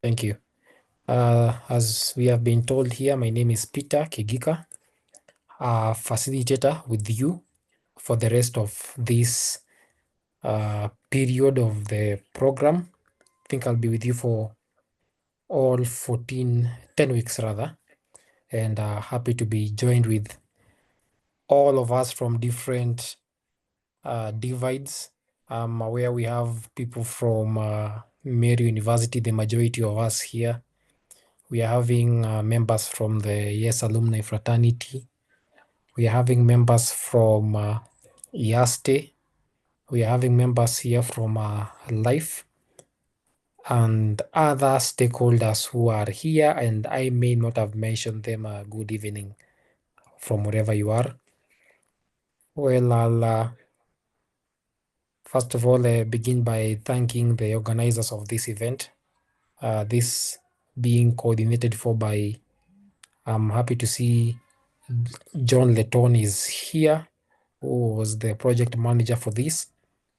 Thank you. As we have been told here, my name is Peter Kigika, a facilitator with you for the rest of this period of the program. I think I'll be with you for all 10 weeks rather, and happy to be joined with all of us from different divides. I'm aware we have people from Mary University, the majority of us here. We are having members from the Yes Alumni Fraternity. We are having members from IASTE. We are having members here from Life and other stakeholders who are here, and I may not have mentioned them. Good evening from wherever you are. Well, I'll first of all begin by thanking the organizers of this event. This being coordinated for by, I'm happy to see John Letton is here, who was the project manager for this,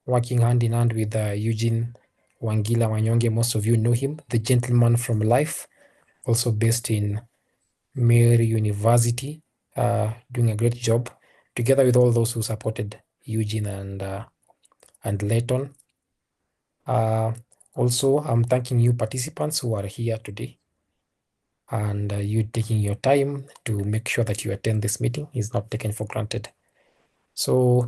working hand in hand with Eugene Wangila Wanyonge. Most of you know him, the gentleman from Life, also based in Mary University, doing a great job, together with all those who supported Eugene and Letton. Also, I'm thanking you participants who are here today, and you taking your time to make sure that you attend this meeting is not taken for granted. So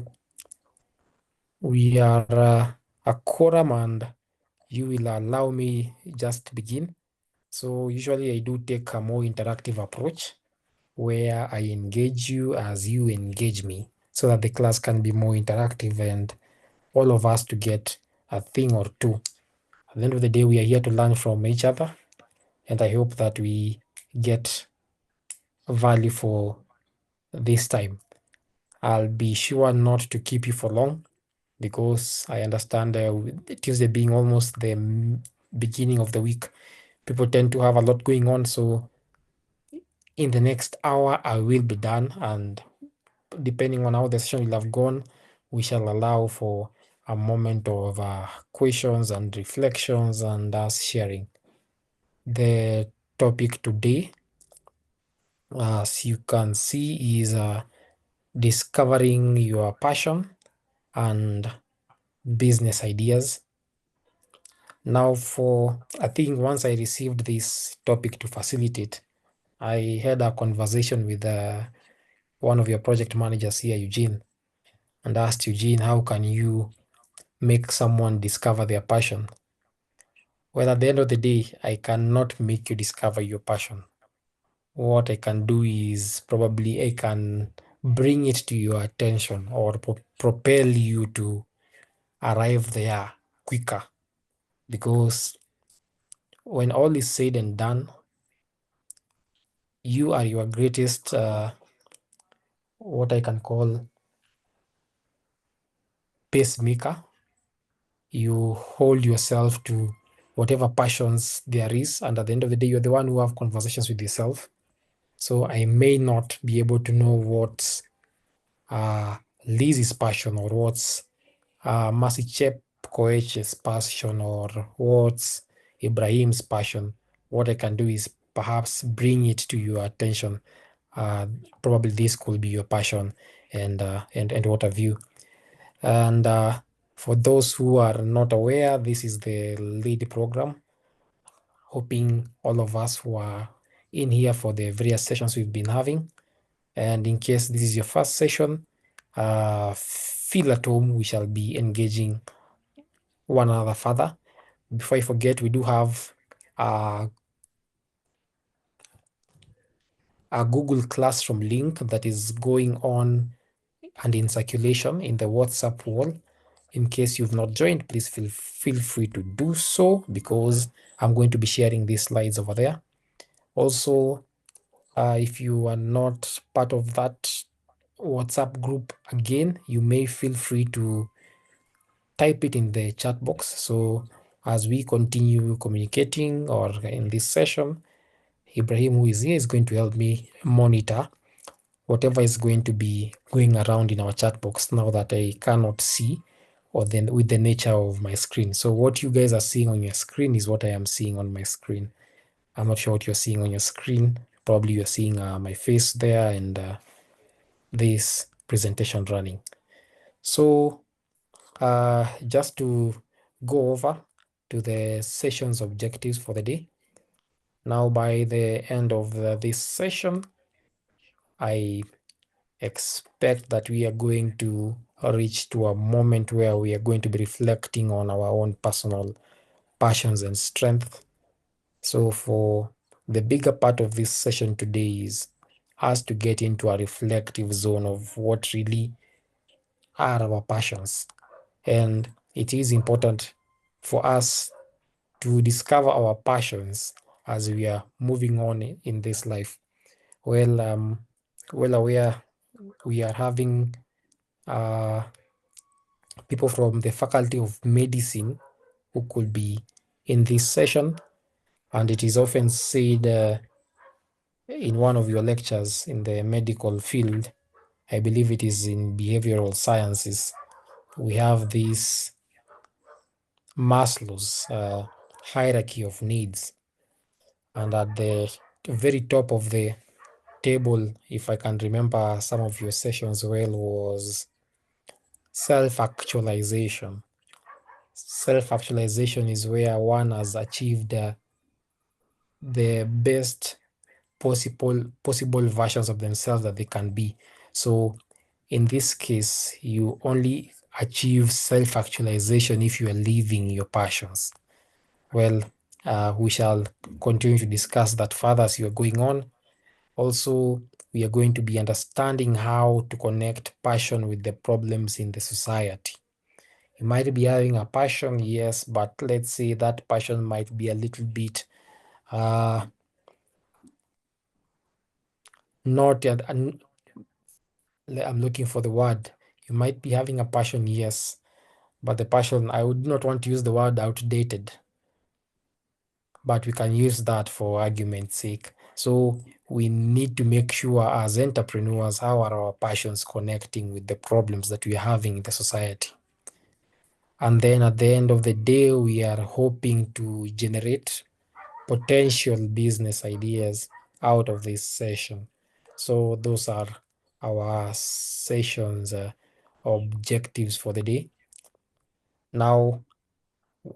we are a quorum, and you will allow me just to begin. So usually I do take a more interactive approach where I engage you as you engage me so that the class can be more interactive and all of us to get a thing or two. At the end of the day, we are here to learn from each other, and I hope that we get value for this time. I'll be sure not to keep you for long because I understand Tuesday being almost the beginning of the week, people tend to have a lot going on. So in the next hour, I will be done. And depending on how the session will have gone, we shall allow for a moment of questions and reflections and us sharing. The topic today, as you can see, is discovering your passion and business ideas. Now, I think once I received this topic to facilitate, I had a conversation with one of your project managers here, Eugene, and asked Eugene, how can you make someone discover their passion? Well, at the end of the day, I cannot make you discover your passion. What I can do is probably I can bring it to your attention or propel you to arrive there quicker. Because when all is said and done, you are your greatest, what I can call pacemaker. You hold yourself to whatever passions there is, and at the end of the day, you're the one who have conversations with yourself. So I may not be able to know what's Liz's passion or what's Mercy Chep Koech's passion or what's Ibrahim's passion. What I can do is perhaps bring it to your attention. Probably this could be your passion, and what have you. And for those who are not aware, this is the lead program. Hoping all of us who are in here for the various sessions we've been having. And in case this is your first session, feel at home. We shall be engaging one another further. Before I forget, we do have a Google Classroom link that is going on and in circulation in the WhatsApp wall. In case you've not joined, please feel free to do so because I'm going to be sharing these slides over there. Also, if you are not part of that WhatsApp group again, you may feel free to type it in the chat box. So as we continue communicating or in this session, Ibrahim, who is here, is going to help me monitor whatever is going to be going around in our chat box now that I cannot see or then with the nature of my screen. So what you guys are seeing on your screen is what I am seeing on my screen. I'm not sure what you're seeing on your screen. Probably you're seeing my face there and this presentation running. So just to go over to the session's objectives for the day. Now, by the end of this session, I expect that we are going to reach to a moment where we are going to be reflecting on our own personal passions and strength. So for the bigger part of this session today is us to get into a reflective zone of what really are our passions. And it is important for us to discover our passions as we are moving on in this life. Well aware we are having people from the Faculty of Medicine who could be in this session, and it is often said in one of your lectures in the medical field, I believe it is in behavioral sciences, we have this Maslow's hierarchy of needs. And at the very top of the table, if I can remember some of your sessions well, was self-actualization. Self-actualization is where one has achieved the best possible versions of themselves that they can be. So in this case, you only achieve self-actualization if you are living your passions. Well, we shall continue to discuss that further as you are going on. Also, we are going to be understanding how to connect passion with the problems in the society. You might be having a passion, yes, but let's say that passion might be a little bit not yet. I'm looking for the word. You might be having a passion, yes, but the passion, I would not want to use the word outdated, but we can use that for argument's sake. So we need to make sure as entrepreneurs, how are our passions connecting with the problems that we are having in the society? And then at the end of the day, we are hoping to generate potential business ideas out of this session. So those are our session's objectives for the day. Now,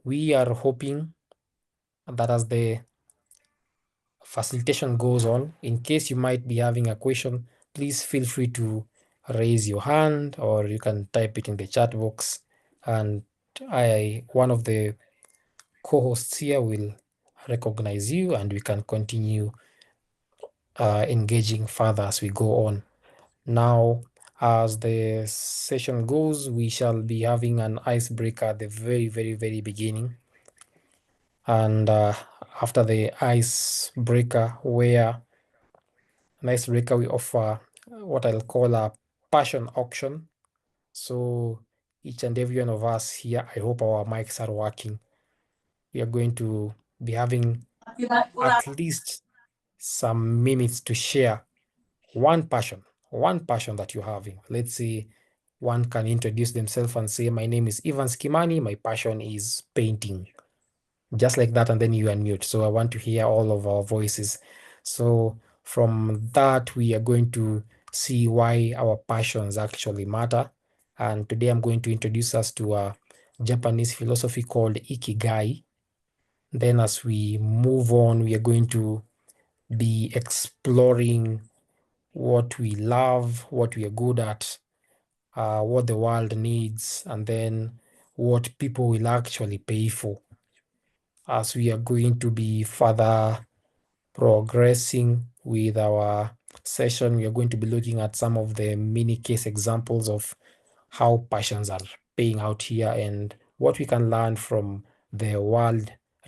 we are hoping that as the facilitation goes on, in case you might be having a question, please feel free to raise your hand or you can type it in the chat box. And one of the co-hosts here will recognize you and we can continue engaging further as we go on. Now, as the session goes, we shall be having an icebreaker at the very beginning. And after the icebreaker, we offer what I'll call a passion auction. So each and every one of us here, I hope our mics are working. We are going to be having at least some minutes to share one passion that you're having. Let's say one can introduce themselves and say, my name is Ivan Skimani, my passion is painting. Just like that, and then you unmute. So I want to hear all of our voices. So from that, we are going to see why our passions actually matter. And today I'm going to introduce us to a Japanese philosophy called Ikigai. Then as we move on, we are going to be exploring what we love, what we are good at, what the world needs, and then what people will actually pay for. As we are going to be further progressing with our session, we are going to be looking at some of the mini case examples of how passions are paying out here and what we can learn from the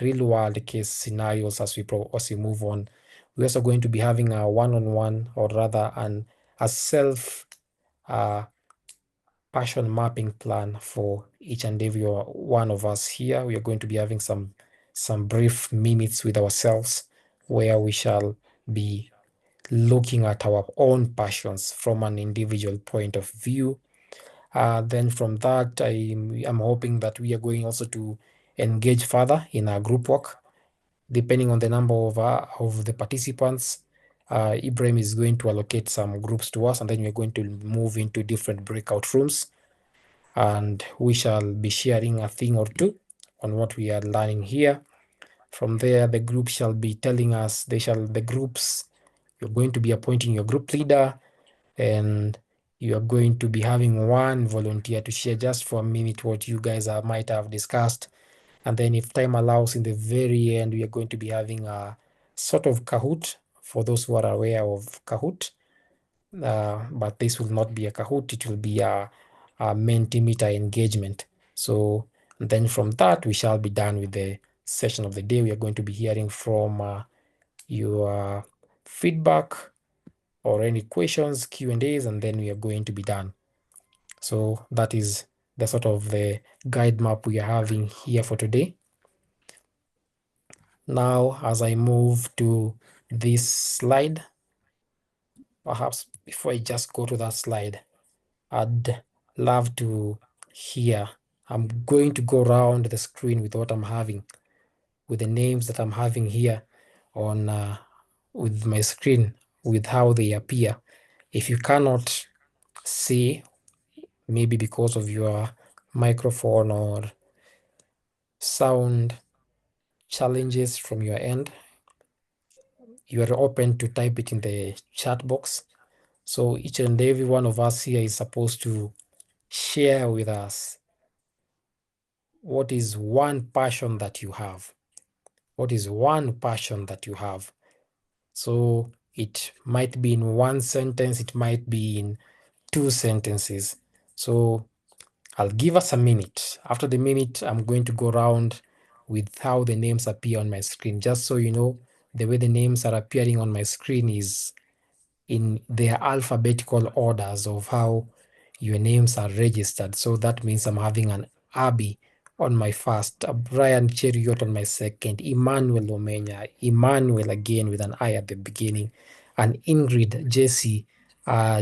real world case scenarios as we move on. We're also going to be having a one-on-one, or rather a self passion mapping plan for each and every one of us here. We are going to be having some brief minutes with ourselves where we shall be looking at our own passions from an individual point of view. Then from that, I'm hoping that we are going also to engage further in our group work, depending on the number of the participants. Ibrahim is going to allocate some groups to us, and then we're going to move into different breakout rooms, and we shall be sharing a thing or two on what we are learning here. From there, the group shall be telling us, you're going to be appointing your group leader, and you are going to be having one volunteer to share just for a minute what you guys might have discussed. And then if time allows, in the very end, we are going to be having a sort of Kahoot for those who are aware of Kahoot. But this will not be a Kahoot, it will be a Mentimeter engagement. So then from that, we shall be done with the session of the day. We are going to be hearing from your feedback or any questions, Q&As, and then we are going to be done. So that is the sort of the guide map we are having here for today. Now, as I move to this slide, perhaps before I just go to that slide, I'd love to hear. I'm going to go around the screen with what I'm having, with the names that I'm having here on with my screen, with how they appear. If you cannot see, maybe because of your microphone or sound challenges from your end, you are open to type it in the chat box. So each and every one of us here is supposed to share with us what is one passion that you have. What is one passion that you have? So it might be in one sentence, it might be in 2 sentences. So I'll give us a minute. After the minute, I'm going to go around with how the names appear on my screen. Just so you know, the way the names are appearing on my screen is in their alphabetical orders of how your names are registered. So that means I'm having an Abby on my first, a Brian Cheriot on my second, Emmanuel Omenya, Emmanuel again with an I at the beginning, and Ingrid, Jesse,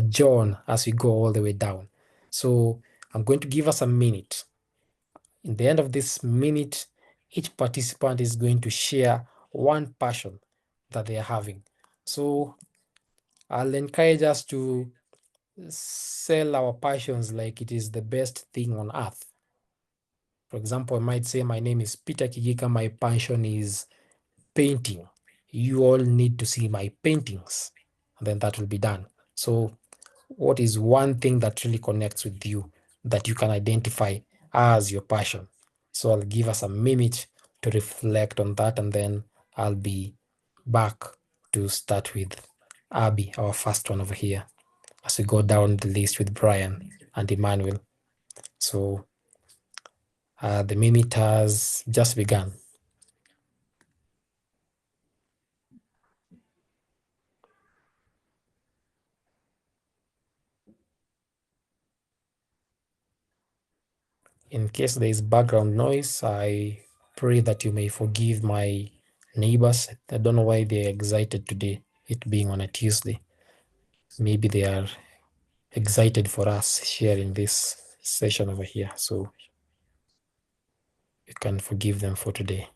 John, as we go all the way down. So I'm going to give us a minute. In the end of this minute, each participant is going to share one passion that they are having. So I'll encourage us to sell our passions like it is the best thing on earth. For example, I might say, my name is Peter Kigika, my passion is painting. You all need to see my paintings, and then that will be done. So what is one thing that really connects with you that you can identify as your passion? So I'll give us a minute to reflect on that, and then I'll be back to start with Abby, our first one over here, as we go down the list with Brian and Emmanuel. So the minute has just begun. In case there is background noise, I pray that you may forgive my neighbors. I don't know why they're excited today, it being on a Tuesday. Maybe they are excited for us sharing this session over here. So you can forgive them for today.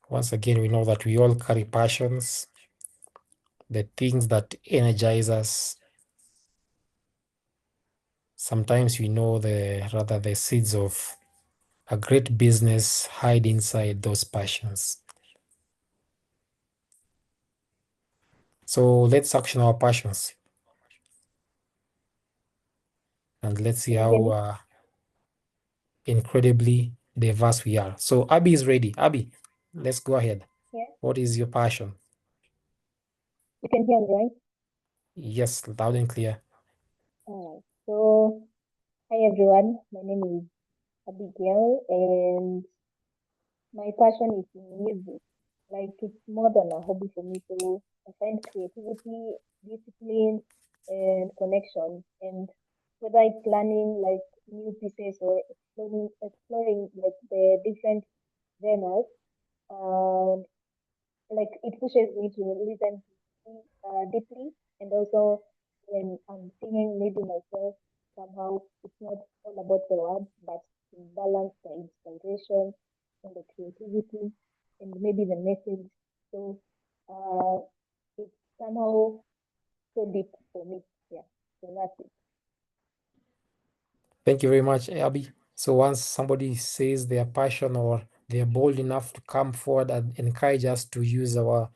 Once again, we know that we all carry passions, the things that energize us. Sometimes we know the seeds of a great business hide inside those passions. So let's action our passions. And let's see how incredibly diverse we are. So Abby is ready. Abby, let's go ahead. Yeah. What is your passion? You can hear me, right? Yes, loud and clear. So, hi everyone. My name is Abigail, and my passion is in music. Like, it's more than a hobby for me. So, I find creativity, discipline, and connection. And whether it's learning like new pieces or exploring like the different genres. And like it pushes me to listen deeply, and also when I'm singing maybe myself, somehow it's not all about the words but to balance the inspiration and the creativity and maybe the message. So uh it's somehow so deep for me. Yeah, so that's it. Thank you very much, Abby. So once somebody says their passion or they're bold enough to come forward and encourage us to use our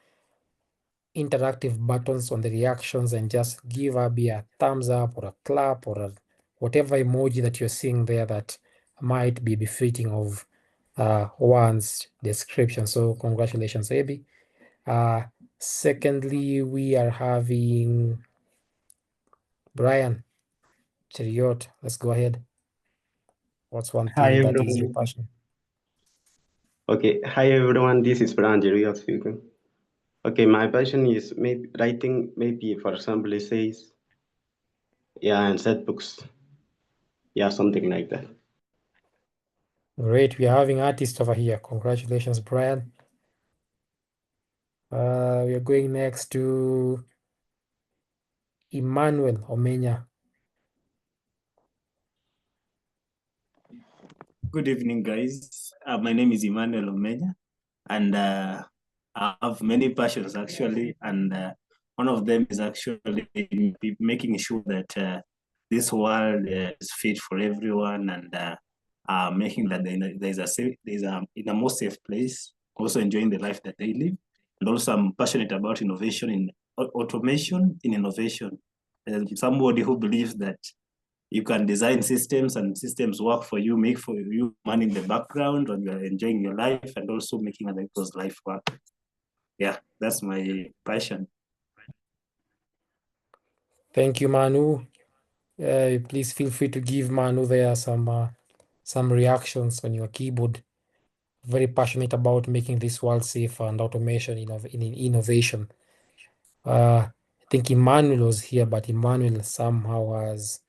interactive buttons on the reactions and just give Abby a thumbs up or a clap or whatever emoji that you're seeing there that might be befitting of one's description. So congratulations, Abby. Secondly, we are having Brian Cheriot. Let's go ahead. What's one Hi thing that is your everyone. passion? Okay, hi everyone. This is Brandy speaking. Okay, my passion is maybe writing. Maybe for example, essays, yeah, and set books, yeah, something like that. Great, we are having artists over here. Congratulations, Brian. We are going next to Emmanuel Omenya. Good evening, guys. My name is Emmanuel Omenya, and I have many passions actually, and one of them is actually making sure that this world is fit for everyone, and making that there's a in a more safe place. Also enjoying the life that they live, and also I'm passionate about innovation in automation in innovation. Somebody who believes that you can design systems and systems work for you, make for you money in the background, and you're enjoying your life and also making other people's life work. Yeah, that's my passion. Thank you, Manu. Please feel free to give Manu there some reactions on your keyboard. Very passionate about making this world safer and automation in innovation. I think Emmanuel was here, but Emmanuel somehow has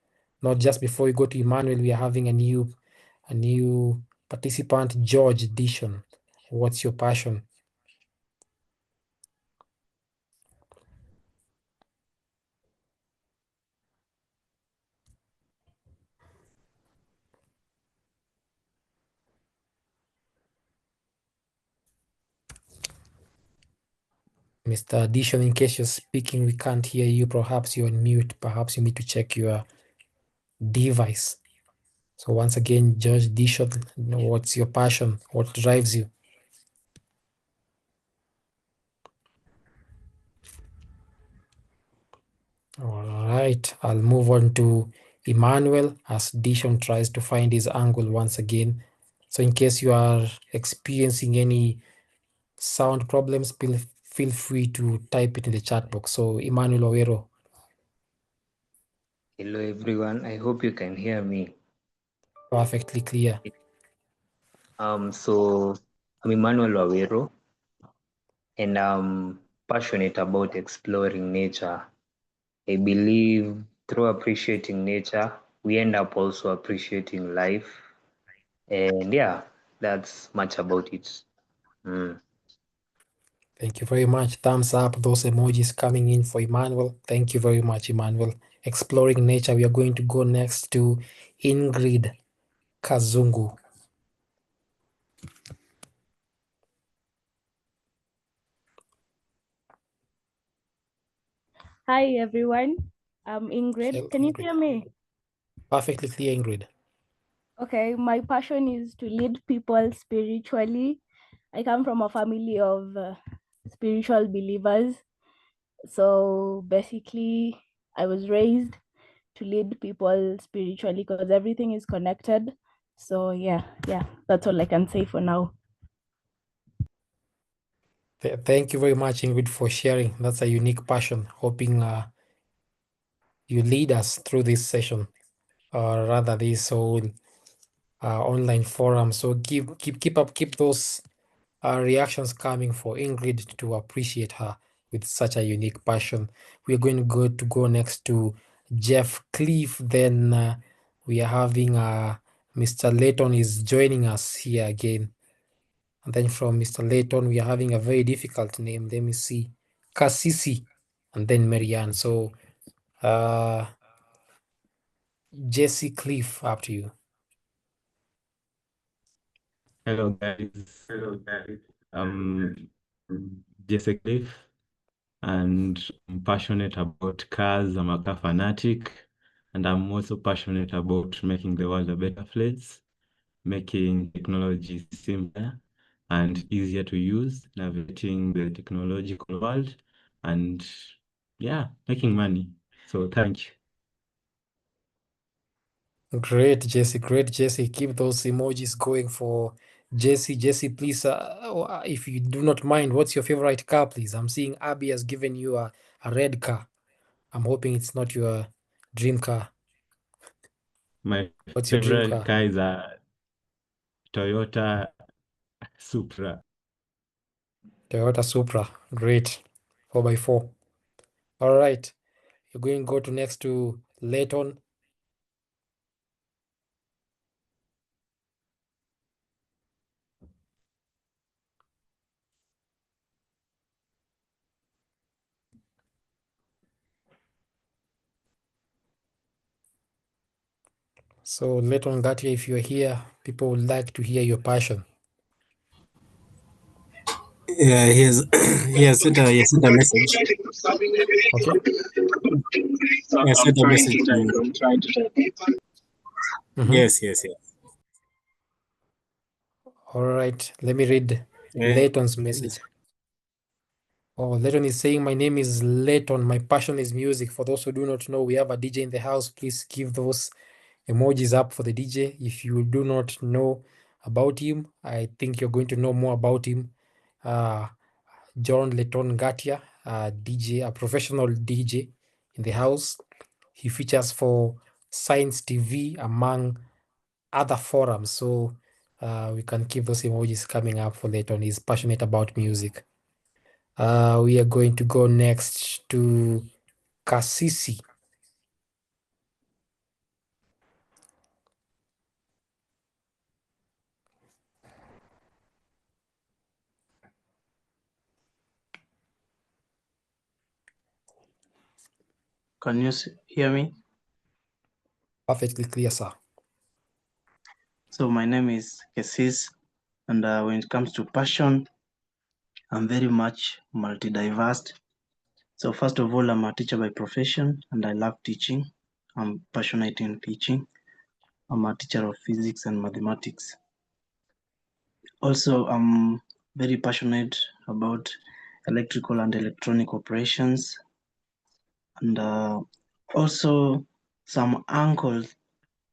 not. Just before we go to Emmanuel, we are having a new participant, George Dishon. What's your passion? Mr. Dishon, in case you're speaking, we can't hear you. Perhaps you're on mute. Perhaps you need to check your device. So once again, George Dishon, what's your passion? What drives you? All right, I'll move on to Emmanuel as Dishon tries to find his angle once again. So in case you are experiencing any sound problems, feel free to type it in the chat box. So Emmanuel Owero. Hello everyone, I hope you can hear me. Perfectly clear. So I'm Emmanuel Wawero, and I'm passionate about exploring nature. I believe through appreciating nature, we end up also appreciating life. And yeah, that's much about it. Thank you very much. Thumbs up, those emojis coming in for Emmanuel. Thank you very much, Emmanuel. Exploring nature, we are going to go next to Ingrid Kazungu. Hi everyone, I'm Ingrid. Hello, Can you Ingrid. hear me? Perfectly clear, Ingrid. Okay, my passion is to lead people spiritually. I come from a family of spiritual believers. So basically, I was raised to lead people spiritually because everything is connected. So yeah, that's all I can say for now. Thank you very much, Ingrid, for sharing. That's a unique passion. Hoping you lead us through this session, or rather this whole online forum. So keep those reactions coming for Ingrid to appreciate her with such a unique passion. We're going to go next to Jeff Cliff, then we are having Mr. Layton is joining us here again. And then from Mr. Layton, we are having a very difficult name. Let me see. Kasisi, and then Marianne. So Jesse Cliff, up to you. Hello guys. Jesse Cliff, and I'm passionate about cars. I'm a car fanatic, and I'm also passionate about making the world a better place, making technology simpler and easier to use, navigating the technological world, and yeah, making money. So thank you. Great, Jesse. Great, Jesse. Keep those emojis going for Jesse. Jesse, please, if you do not mind, what's your favorite car, please? I'm seeing Abby has given you a red car. I'm hoping it's not your dream car. My What's your dream favorite car? car is a Toyota Supra. Toyota Supra. Great. 4x4. All right. You're going to go to next to Layton. So Layton Gatia, if you're here, people would like to hear your passion. Yeah, he has sent a message. Okay. He has sent a message to you. Mhm. Yes. All right. Let me read Layton's message. Oh, Layton is saying, my name is Layton. My passion is music. For those who do not know, we have a DJ in the house. Please give those emojis up for the DJ. If you do not know about him, I think you're going to know more about him. John Layton Gatia, DJ, a professional DJ in the house. He features for Science TV among other forums. So we can keep those emojis coming up for Layton. He's passionate about music. We are going to go next to Kasisi. Can you hear me? Perfectly clear, sir. So my name is Kesis, and when it comes to passion, I'm very much multi-diverse. So first of all, I'm a teacher by profession, and I love teaching. I'm passionate in teaching. I'm a teacher of physics and mathematics. Also, I'm very passionate about electrical and electronic operations, and also some uncle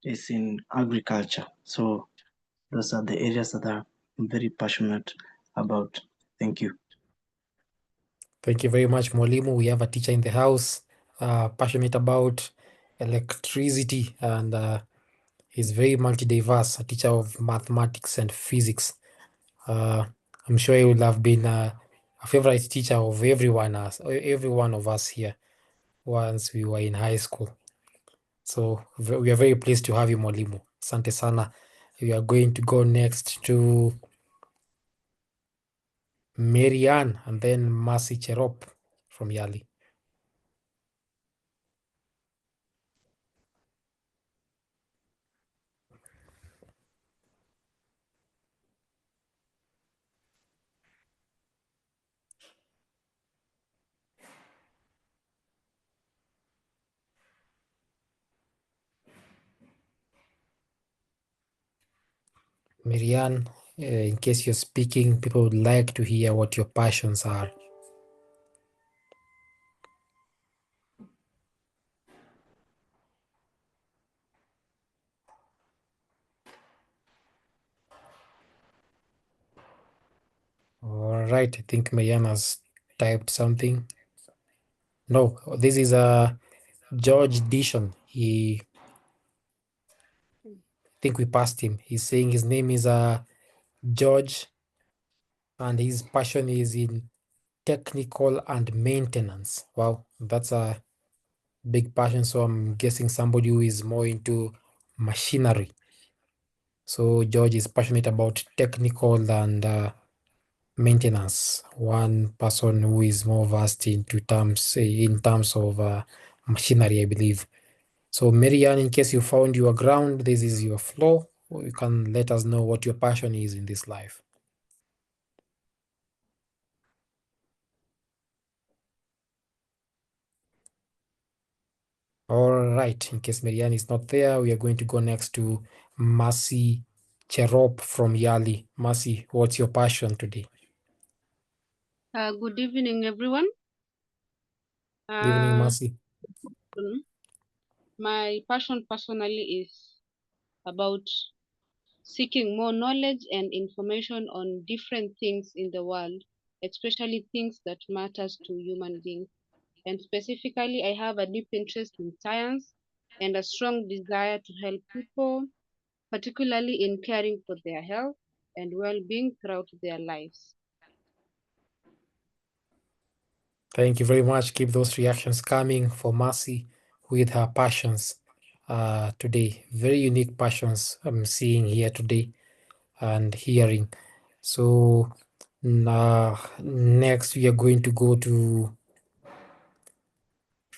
is in agriculture. So those are the areas that I'm very passionate about. Thank you. Thank you very much, Mwalimu. We have a teacher in the house, passionate about electricity, and he's very multi-diverse, a teacher of mathematics and physics. I'm sure he would have been a favorite teacher of every one of us here once we were in high school. So we are very pleased to have you, Mwalimu. Asante sana. We are going to go next to Marianne and then Mercy Cherop from Yali. Marianne, in case you're speaking, people would like to hear what your passions are. All right, I think Marianne has typed something. No, this is George Dishon. I think we passed him. He's saying his name is George, and his passion is in technical and maintenance. Wow, that's a big passion. So I'm guessing somebody who is more into machinery. So George is passionate about technical and maintenance. One person who is more versed in terms of machinery, I believe. So Marianne, in case you found your ground, this is your floor. You can let us know what your passion is in this life. All right, in case Marianne is not there, we are going to go next to Mercy Cherop from Yali. Mercy, what's your passion today? Good evening, everyone. Good evening, Mercy. My passion personally is about seeking more knowledge and information on different things in the world, especially things that matters to human beings. And specifically, I have a deep interest in science and a strong desire to help people, particularly in caring for their health and well-being throughout their lives. Thank you very much. Keep those reactions coming for Mercy with her passions today. Very unique passions I'm seeing here today and hearing. So next we are going to go to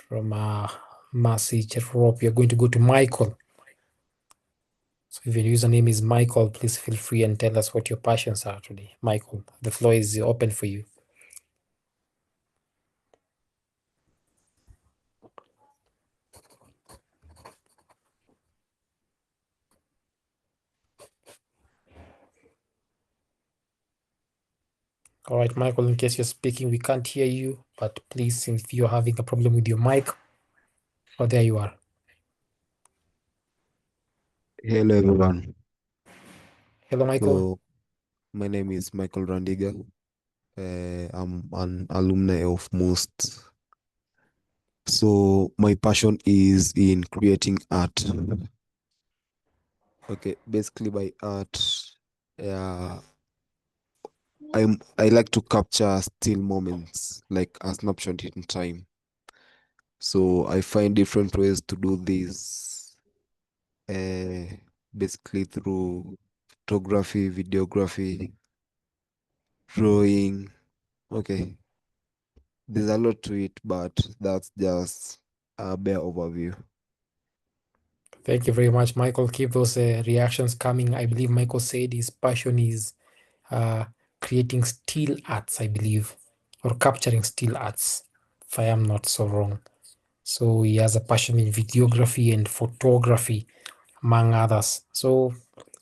from Mercy Cherop, we are going to go to Michael. So if your username is Michael, please feel free and tell us what your passions are today. Michael, the floor is open for you. All right, Michael, in case you're speaking, we can't hear you, but please, if you're having a problem with your mic, oh, there you are. Hello, everyone. Hello, Michael. So, my name is Michael Randiga. I'm an alumni of MOST. So, my passion is in creating art. Okay, basically by art, I like to capture still moments, like a snapshot in time. So I find different ways to do this, basically through photography, videography, drawing. Okay, there's a lot to it, but that's just a bare overview. Thank you very much, Michael. Keep those reactions coming. I believe Michael said his passion is creating still arts, I believe, or capturing still arts, if I am not so wrong. So he has a passion in videography and photography, among others. So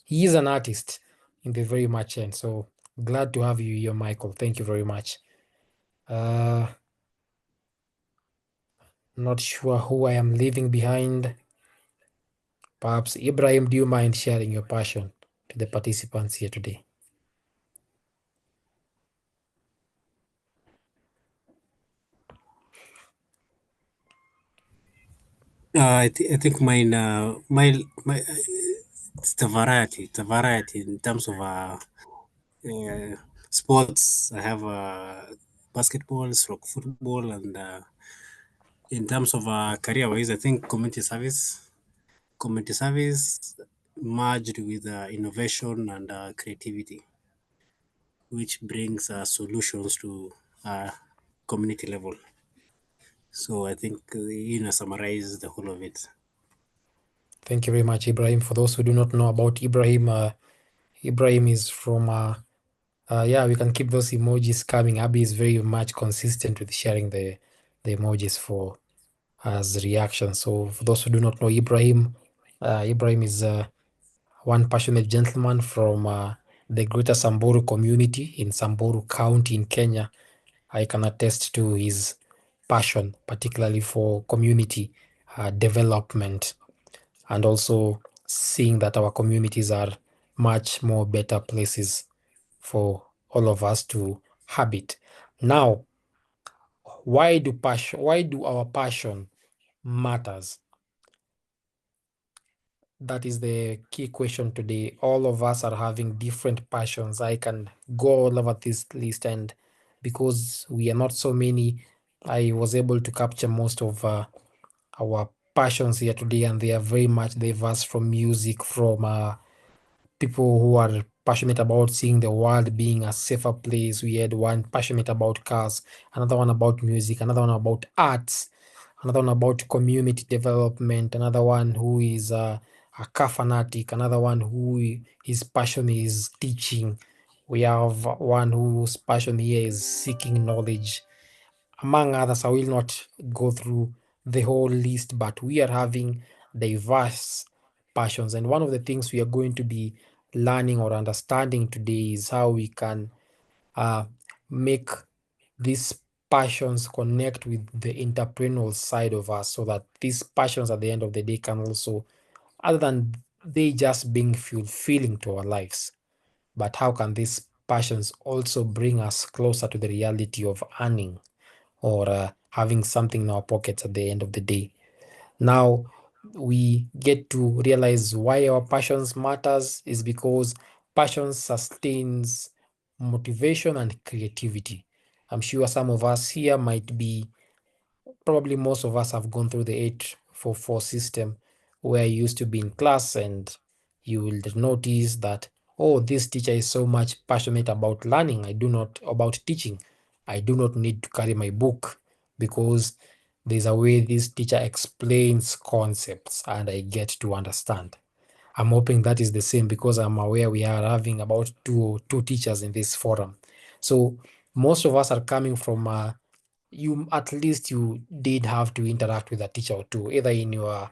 he is an artist in the very much end. So glad to have you here, Michael. Thank you very much. Not sure who I am leaving behind. Perhaps Ibrahim, do you mind sharing your passion to the participants here today? I think mine, it's the variety. It's a variety in terms of sports. I have basketball, stroke football, and in terms of career-wise, I think community service. Community service merged with innovation and creativity, which brings solutions to community level. So I think summarize the whole of it. Thank you very much, Ibrahim. For those who do not know about Ibrahim, Ibrahim is from, yeah, we can keep those emojis coming. Abby is very much consistent with sharing the emojis for as reaction. So for those who do not know Ibrahim, Ibrahim is one passionate gentleman from the greater Samburu community in Samburu County in Kenya. I can attest to his passion, particularly for community development, and also seeing that our communities are much more better places for all of us to habit. Now, why do our passion matters? That is the key question today. All of us are having different passions. I can go all over this list, and because we are not so many, I was able to capture most of our passions here today, and they are very much diverse, from music, from people who are passionate about seeing the world being a safer place. We had one passionate about cars, another one about music, another one about arts, another one about community development, another one who is a car fanatic, another one his passion is teaching. We have one whose passion here is seeking knowledge, among others. I will not go through the whole list, but we are having diverse passions. And one of the things we are going to be learning or understanding today is how we can make these passions connect with the entrepreneurial side of us, so that these passions at the end of the day can also, other than they just being fulfilling to our lives, but how can these passions also bring us closer to the reality of earning or having something in our pockets at the end of the day. Now we get to realize why our passions matters is because passion sustains motivation and creativity. I'm sure some of us here might be, probably most of us have gone through the 8-4-4 system, where you used to be in class and you will notice that, oh, this teacher is so much passionate about learning. About teaching. I do not need to carry my book, because there's a way this teacher explains concepts and I get to understand. I'm hoping that is the same, because I'm aware we are having about two teachers in this forum. So most of us are coming from at least you did have to interact with a teacher or two, either in your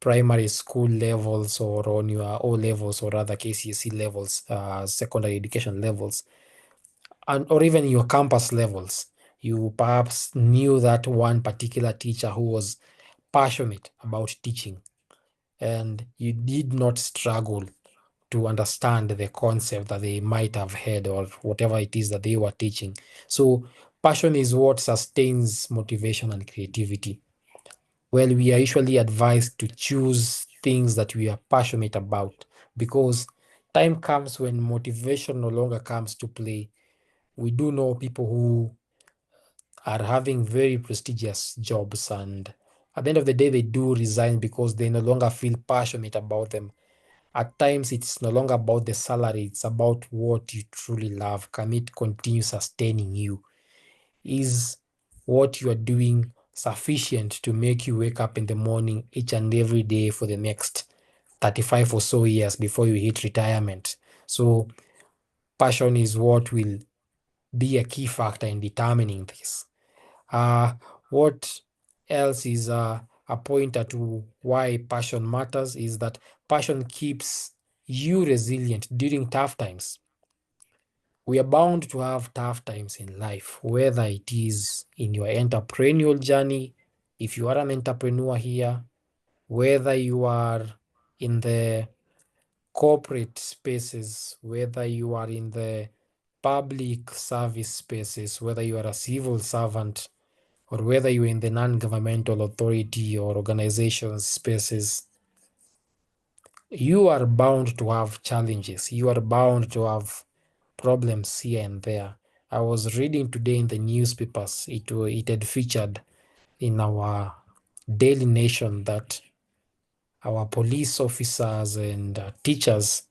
primary school levels or on your O levels or other KCSE levels, secondary education levels, or even your campus levels. You perhaps knew that one particular teacher who was passionate about teaching, and you did not struggle to understand the concept that they might have had or whatever it is that they were teaching. So passion is what sustains motivation and creativity. Well, we are usually advised to choose things that we are passionate about, because time comes when motivation no longer comes to play. We do know people who are having very prestigious jobs, and at the end of the day, they do resign because they no longer feel passionate about them. At times, it's no longer about the salary, it's about what you truly love. Can it continue sustaining you? Is what you are doing sufficient to make you wake up in the morning each and every day for the next 35 or so years before you hit retirement? So passion is what will be a key factor in determining this. What else is a pointer to why passion matters is that passion keeps you resilient during tough times. We are bound to have tough times in life, whether it is in your entrepreneurial journey, if you are an entrepreneur here, whether you are in the corporate spaces, whether you are in the public service spaces, whether you are a civil servant, or whether you're in the non-governmental authority or organization spaces, you are bound to have challenges. You are bound to have problems here and there. I was reading today in the newspapers, it had featured in our Daily Nation that our police officers and teachers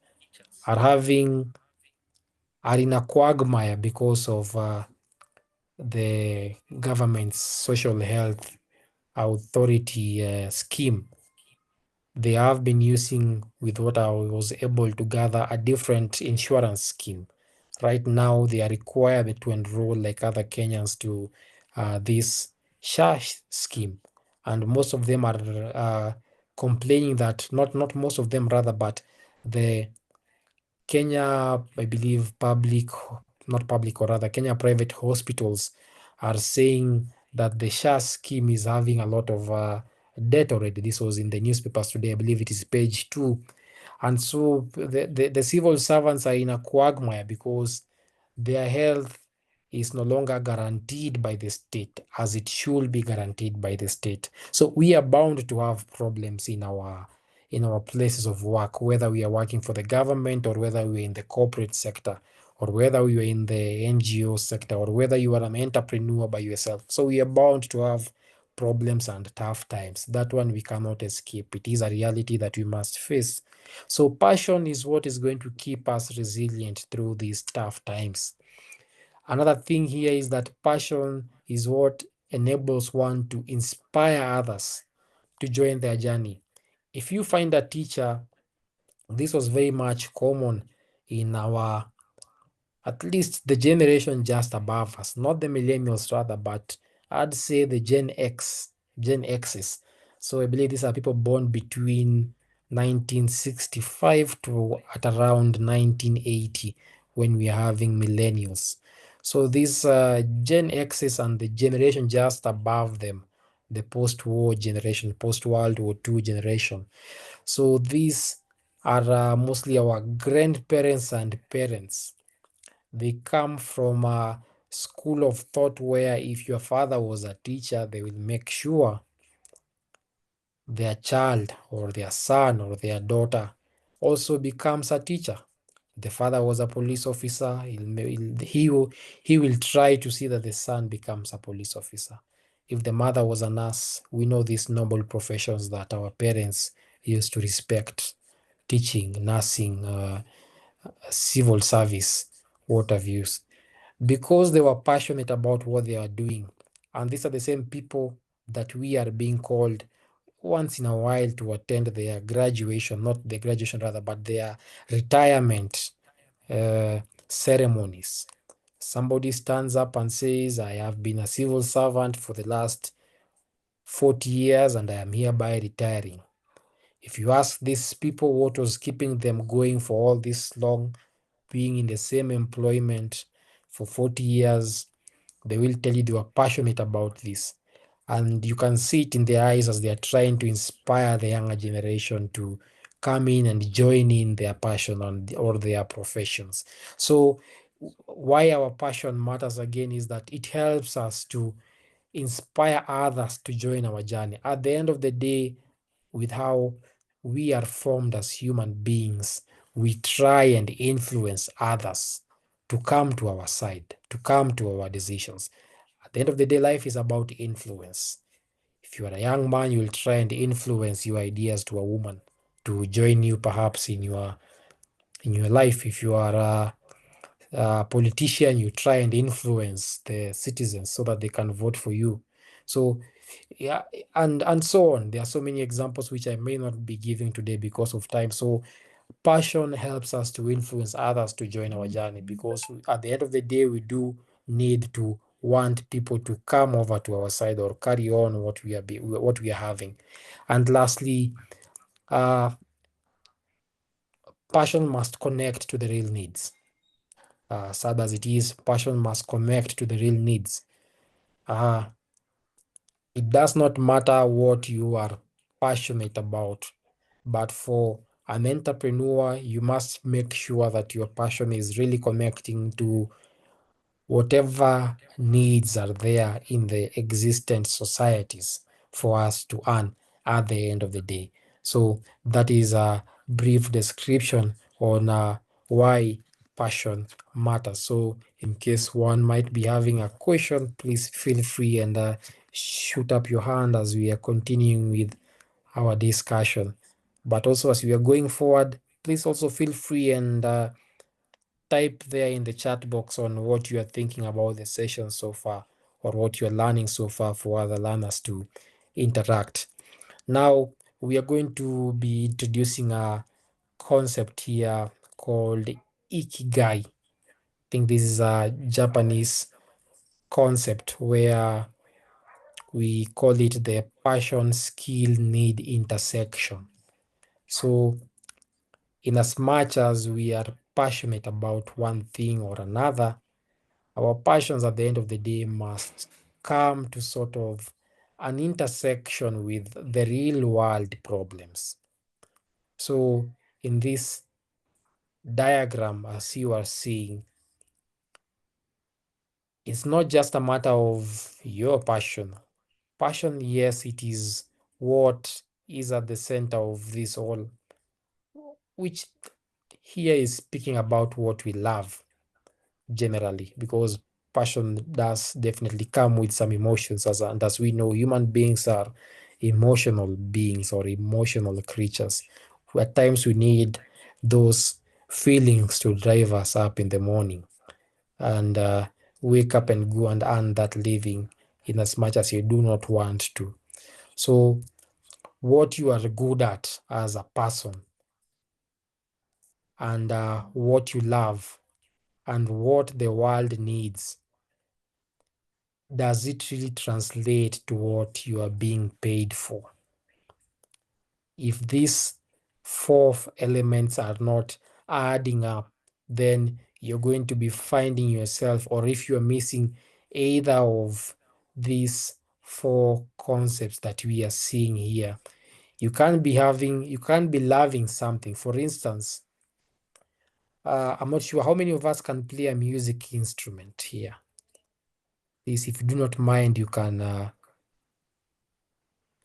are in a quagmire because of the government's social health authority scheme. They have been using, with what I was able to gather, a different insurance scheme. Right now, they are required to enroll like other Kenyans to this SHA scheme, and most of them are complaining that not most of them rather, but the Kenya, I believe, Kenya private hospitals are saying that the SHA scheme is having a lot of debt already. This was in the newspapers today. I believe it is page 2. And so the civil servants are in a quagmire because their health is no longer guaranteed by the state as it should be guaranteed by the state. So we are bound to have problems in our places of work, whether we are working for the government or whether we're in the corporate sector or whether we are in the NGO sector or whether you are an entrepreneur by yourself. So we are bound to have problems and tough times. That one we cannot escape. It is a reality that we must face. So passion is what is going to keep us resilient through these tough times. Another thing here is that passion is what enables one to inspire others to join their journey. If you find a teacher, this was very much common in our, at least the generation just above us, not the millennials rather, but I'd say the Gen X's. So I believe these are people born between 1965 to at around 1980 when we are having millennials. So these Gen X's and the generation just above them, the post-war generation, post-World War II generation. So these are mostly our grandparents and parents. They come from a school of thought where if your father was a teacher, they will make sure their child or their son or their daughter also becomes a teacher. The father was a police officer, he will try to see that the son becomes a police officer. If the mother was a nurse, we know these noble professions that our parents used to respect: teaching, nursing, civil service, what have you, because they were passionate about what they are doing. And these are the same people that we are being called once in a while to attend their graduation, not the graduation rather, but their retirement ceremonies. Somebody stands up and says, I have been a civil servant for the last 40 years and I am hereby retiring. If you ask these people what was keeping them going for all this long, being in the same employment for 40 years, they will tell you they were passionate about this. And you can see it in their eyes as they are trying to inspire the younger generation to come in and join in their passion or their professions. So why our passion matters again is that it helps us to inspire others to join our journey. At the end of the day, with how we are formed as human beings, we try and influence others to come to our side, to come to our decisions. At the end of the day, life is about influence. If you are a young man, you will try and influence your ideas to a woman to join you perhaps in your life. If you are a politician, you try and influence the citizens so that they can vote for you. So yeah, and so on. There are so many examples which I may not be giving today because of time. So passion helps us to influence others to join our journey, because at the end of the day, we do need to want people to come over to our side or carry on what we are having. And lastly, passion must connect to the real needs. Sad as it is, passion must connect to the real needs. It does not matter what you are passionate about, but for an entrepreneur, you must make sure that your passion is really connecting to whatever needs are there in the existent societies for us to earn at the end of the day. So that is a brief description on why passion matters. So in case one might be having a question, please feel free and shoot up your hand as we are continuing with our discussion. But also as we are going forward, please also feel free and type there in the chat box on what you are thinking about the session so far, or what you're learning so far for other learners to interact. Now, we are going to be introducing a concept here called Ikigai. I think this is a Japanese concept where we call it the passion skill need intersection. So in as much as we are passionate about one thing or another, our passions at the end of the day must come to sort of an intersection with the real world problems. So in this diagram, as you are seeing, it's not just a matter of your passion. Passion, yes, it is what is at the center of this all, which here is speaking about what we love generally, because passion does definitely come with some emotions, and as we know, human beings are emotional beings or emotional creatures. At times we need those feelings to drive us up in the morning and wake up and go and earn that living in as much as you do not want to. So what you are good at as a person and what you love and what the world needs, does it really translate to what you are being paid for? If these four elements are not adding up, then you're going to be finding yourself, or if you're missing either of these four concepts that we are seeing here, you can't be loving something. For instance, I'm not sure how many of us can play a music instrument here. Please, if you do not mind, you can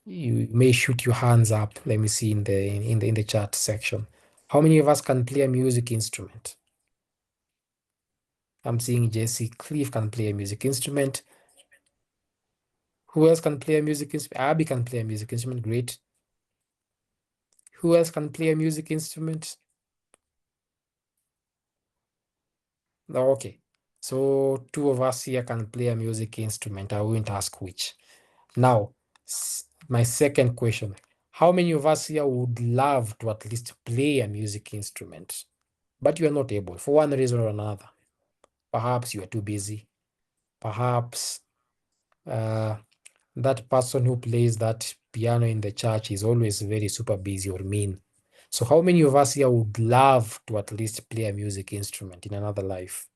you may shoot your hands up. Let me see in the chat section. How many of us can play a music instrument? I'm seeing Jesse Cliff can play a music instrument. Who else can play a music instrument? Abby can play a music instrument. Great. Who else can play a music instrument? No, okay. So two of us here can play a music instrument. I won't ask which. Now, my second question. How many of us here would love to at least play a music instrument, but you are not able for one reason or another? Perhaps you are too busy. Perhaps that person who plays that piano in the church is always very super busy or mean. So how many of us here would love to at least play a music instrument in another life?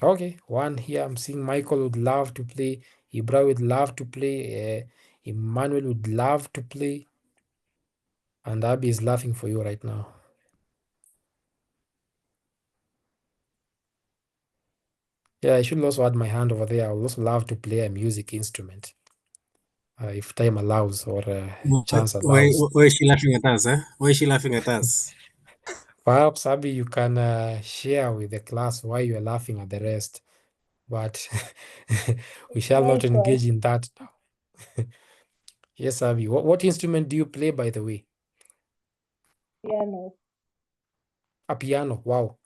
Okay, one here. I'm seeing Michael would love to play. Ibra would love to play. Emmanuel would love to play. And Abby is laughing for you right now. Yeah, I should also add my hand over there. I would also love to play a music instrument. If time allows or chance allows. Why is she laughing at us? Why is she laughing at us? Perhaps, Abby, you can share with the class why you are laughing at the rest, but we shall not engage in that now. Yes, Abby. What instrument do you play, by the way? Piano. A piano. Wow.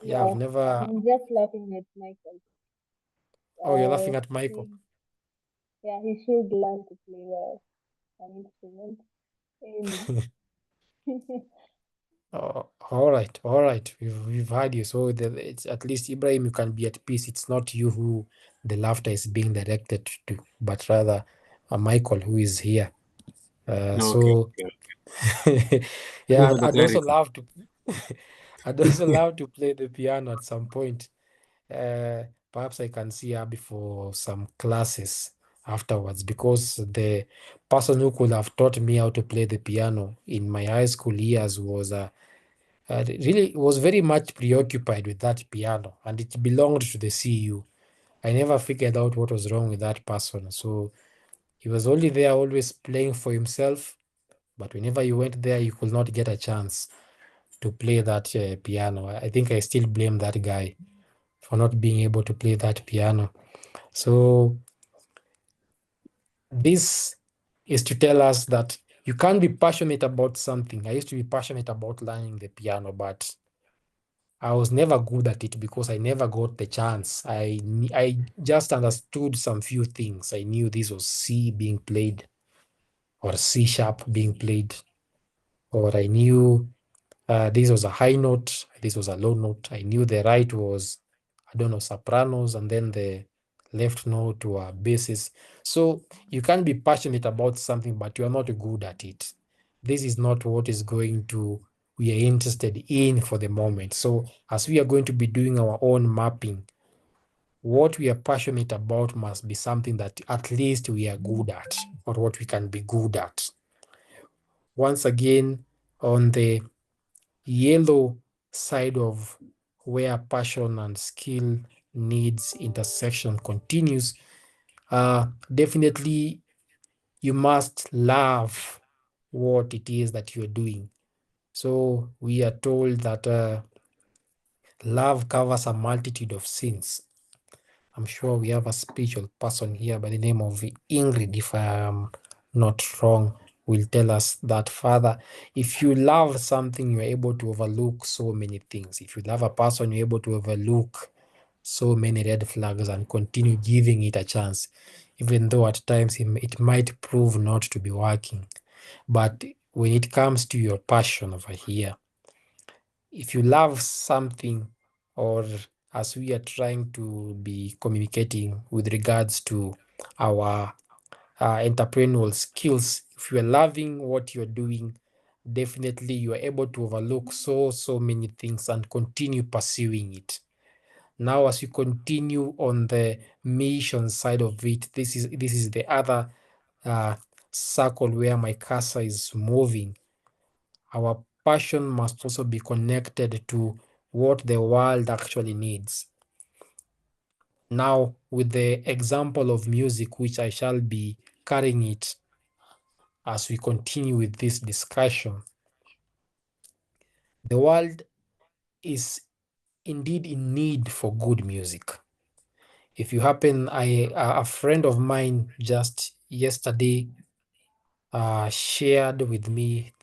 Yeah, I've never. I'm just laughing at Michael. Oh, you're laughing at Michael. He should learn to play an instrument. Oh, all right. We've had you. So it's at least Ibrahim, you can be at peace. It's not you who the laughter is being directed to, but rather Michael who is here. So yeah, I'd also love to. I'd also love to play the piano at some point. Perhaps I can see Abby for some classes afterwards, because the person who could have taught me how to play the piano in my high school years was really was very much preoccupied with that piano, and it belonged to the CU. I never figured out what was wrong with that person. So he was only there, always playing for himself. But whenever you went there, you could not get a chance to play that piano. I think I still blame that guy for not being able to play that piano. So this is to tell us that you can't be passionate about something. I used to be passionate about learning the piano, but I was never good at it because I never got the chance. I just understood some few things. I knew this was C being played or C sharp being played, or I knew this was a high note, this was a low note. I knew the right was, I don't know, sopranos, and then the left note were basses. So you can be passionate about something, but you are not good at it. This is not what is going to we are interested in for the moment. So as we are going to be doing our own mapping, what we are passionate about must be something that at least we are good at, or what we can be good at. Once again, on the yellow side of where passion and skill needs intersection continues, definitely you must love what it is that you're doing. So we are told that love covers a multitude of sins. I'm sure we have a spiritual person here by the name of Ingrid, if I am not wrong, will tell us that, Father, if you love something, you're able to overlook so many things. If you love a person, you're able to overlook so many red flags and continue giving it a chance, even though at times it might prove not to be working. But when it comes to your passion over here, if you love something, or as we are trying to be communicating with regards to our entrepreneurial skills, if you are loving what you're doing, definitely you are able to overlook so many things and continue pursuing it. Now, as you continue on the mission side of it, this is the other circle where my cursor is moving. Our passion must also be connected to what the world actually needs. Now, with the example of music, which I shall be carrying it as we continue with this discussion, the world is indeed in need for good music. If you happen, a friend of mine just yesterday shared with me,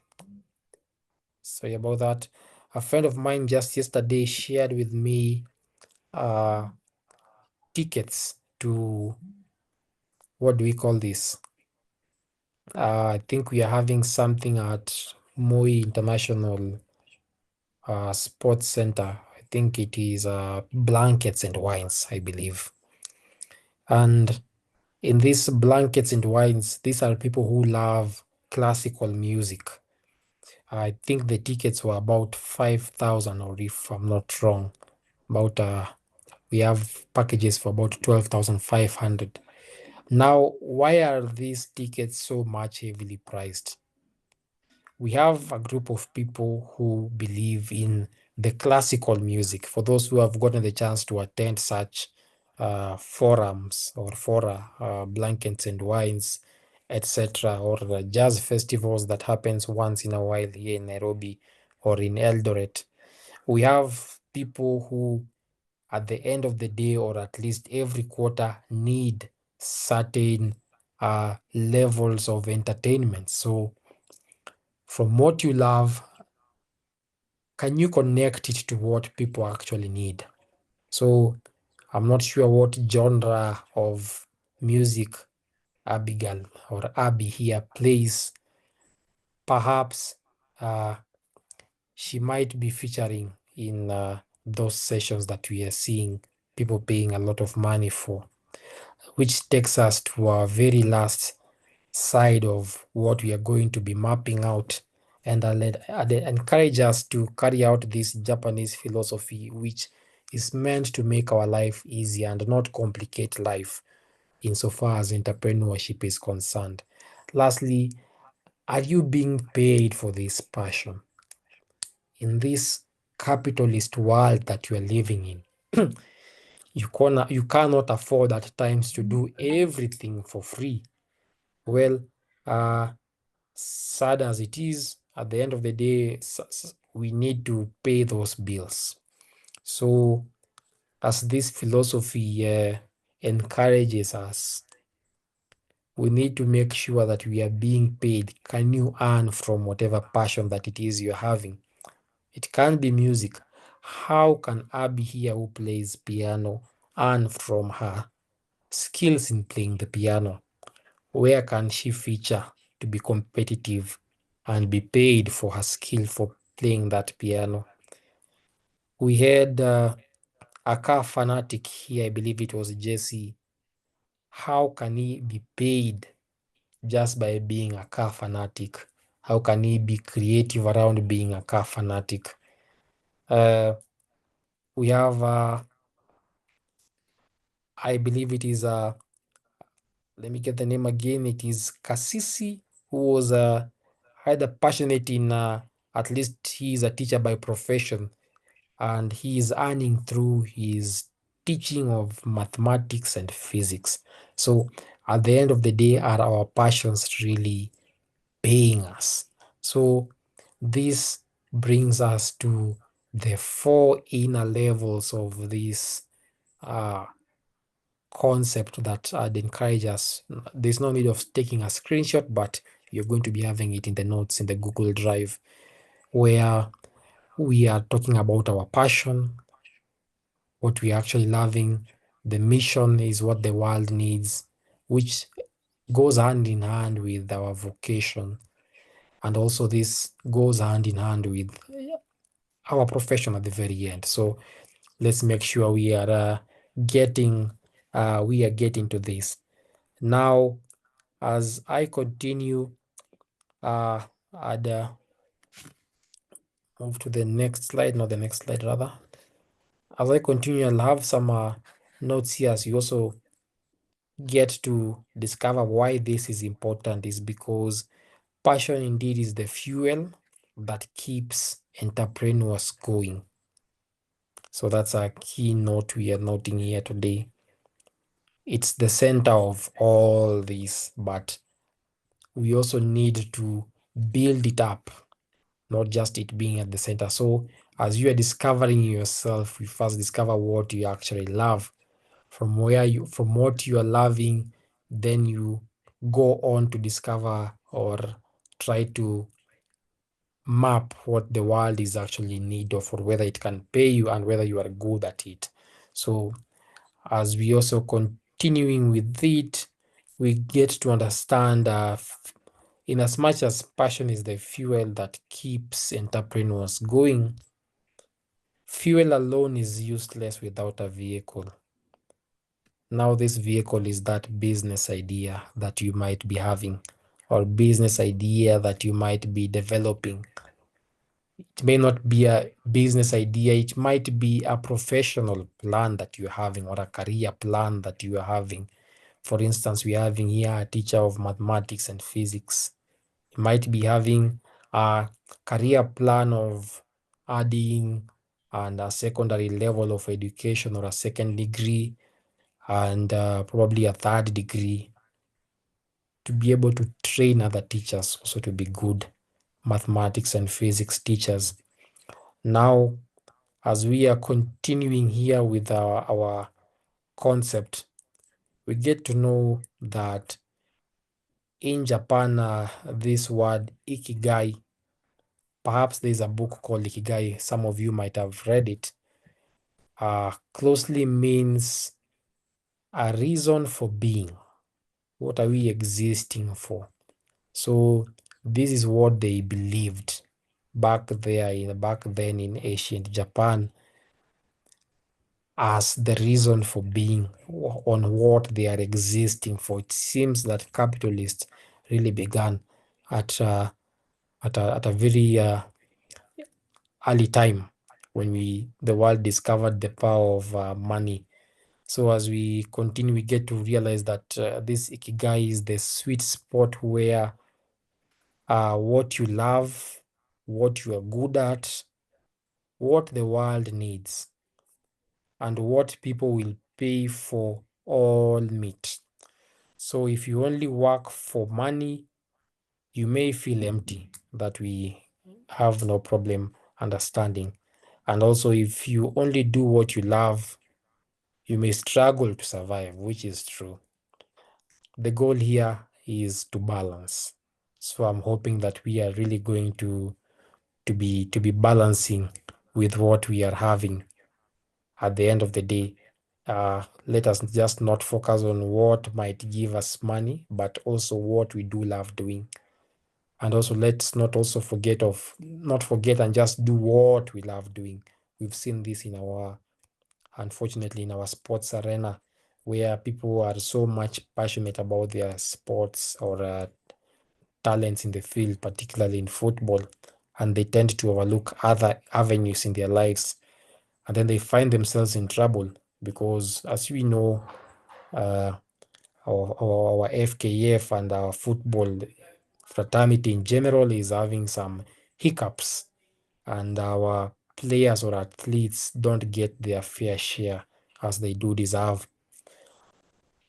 sorry about that, a friend of mine just yesterday shared with me tickets to, what do we call this? I think we are having something at Moi International Sports Center. I think it is Blankets and Wines, I believe. And in these Blankets and Wines, these are people who love classical music. I think the tickets were about 5,000, or if I'm not wrong, about we have packages for about 12,500. Now, why are these tickets so much heavily priced? We have a group of people who believe in the classical music. For those who have gotten the chance to attend such forums or fora, Blankets and Wines, etc., or the jazz festivals that happens once in a while here in Nairobi or in Eldoret, we have people who, at the end of the day, or at least every quarter, need certain levels of entertainment. So from what you love, can you connect it to what people actually need? So I'm not sure what genre of music Abigail or Abby here plays. Perhaps she might be featuring in those sessions that we are seeing people paying a lot of money for, which takes us to our very last side of what we are going to be mapping out. And I'd encourage us to carry out this Japanese philosophy, which is meant to make our life easier and not complicate life insofar as entrepreneurship is concerned. Lastly, are you being paid for this passion? In this capitalist world that you are living in, you cannot afford at times to do everything for free. Well, sad as it is, at the end of the day, we need to pay those bills. So, as this philosophy encourages us, we need to make sure that we are being paid. Can you earn from whatever passion that it is you're having? It can be music. How can Abby here, who plays piano, earn from her skills in playing the piano? Where can she feature to be competitive and be paid for her skill for playing that piano? We had a car fanatic here, I believe it was Jesse. How can he be paid just by being a car fanatic? How can he be creative around being a car fanatic? We have, I believe it is, let me get the name again. It is Kasisi, who was either passionate in, at least he is a teacher by profession, and he is earning through his teaching of mathematics and physics. So at the end of the day, are our passions really paying us? So this brings us to the 4 inner levels of this concept that I'd encourage us. There's no need of taking a screenshot, but you're going to be having it in the notes in the Google Drive, where we are talking about our passion, what we're actually loving. The mission is what the world needs, which goes hand in hand with our vocation. And also this goes hand in hand with our profession at the very end. So let's make sure we are getting to this. Now, as I continue, I'd move to the next slide, not the next slide rather. As I continue, I'll have some notes here as you also get to discover why this is important, is because passion indeed is the fuel that keeps entrepreneurs going. So that's a key note we are noting here today. It's the center of all this, but we also need to build it up, not just it being at the center. So as you are discovering yourself, you first discover what you actually love. From what you are loving, then you go on to discover or try to map what the world is actually in need of, or whether it can pay you and whether you are good at it. So as we also continuing with it, we get to understand in as much as passion is the fuel that keeps entrepreneurs going, fuel alone is useless without a vehicle. Now this vehicle is that business idea that you might be having, or business idea that you might be developing. It may not be a business idea, it might be a professional plan that you're having, or a career plan that you are having. For instance, we're having here a teacher of mathematics and physics. You might be having a career plan of adding and a secondary level of education, or a second degree, and probably a third degree, to be able to train other teachers also to be good mathematics and physics teachers. Now, as we are continuing here with our concept, we get to know that in Japan, this word ikigai, perhaps there's a book called Ikigai, some of you might have read it, closely means a reason for being. What are we existing for? So this is what they believed back then in ancient Japan as the reason for being, on what they are existing for. It seems that capitalists really began at a very early time, when the world discovered the power of money. So as we continue, we get to realize that this ikigai is the sweet spot where what you love, what you are good at, what the world needs, and what people will pay for all meet. So if you only work for money, you may feel empty, that we have no problem understanding. And also, if you only do what you love, you may struggle to survive, which is true. The goal here is to balance. So I'm hoping that we are really going to be balancing with what we are having at the end of the day. Let us just not focus on what might give us money, but also what we do love doing. And also, let's not forget and just do what we love doing. We've seen this unfortunately, in our sports arena, where people are so much passionate about their sports or talents in the field, particularly in football, and they tend to overlook other avenues in their lives, and then they find themselves in trouble because, as we know, our FKF and our football fraternity in general is having some hiccups, and our players or athletes don't get their fair share as they do deserve.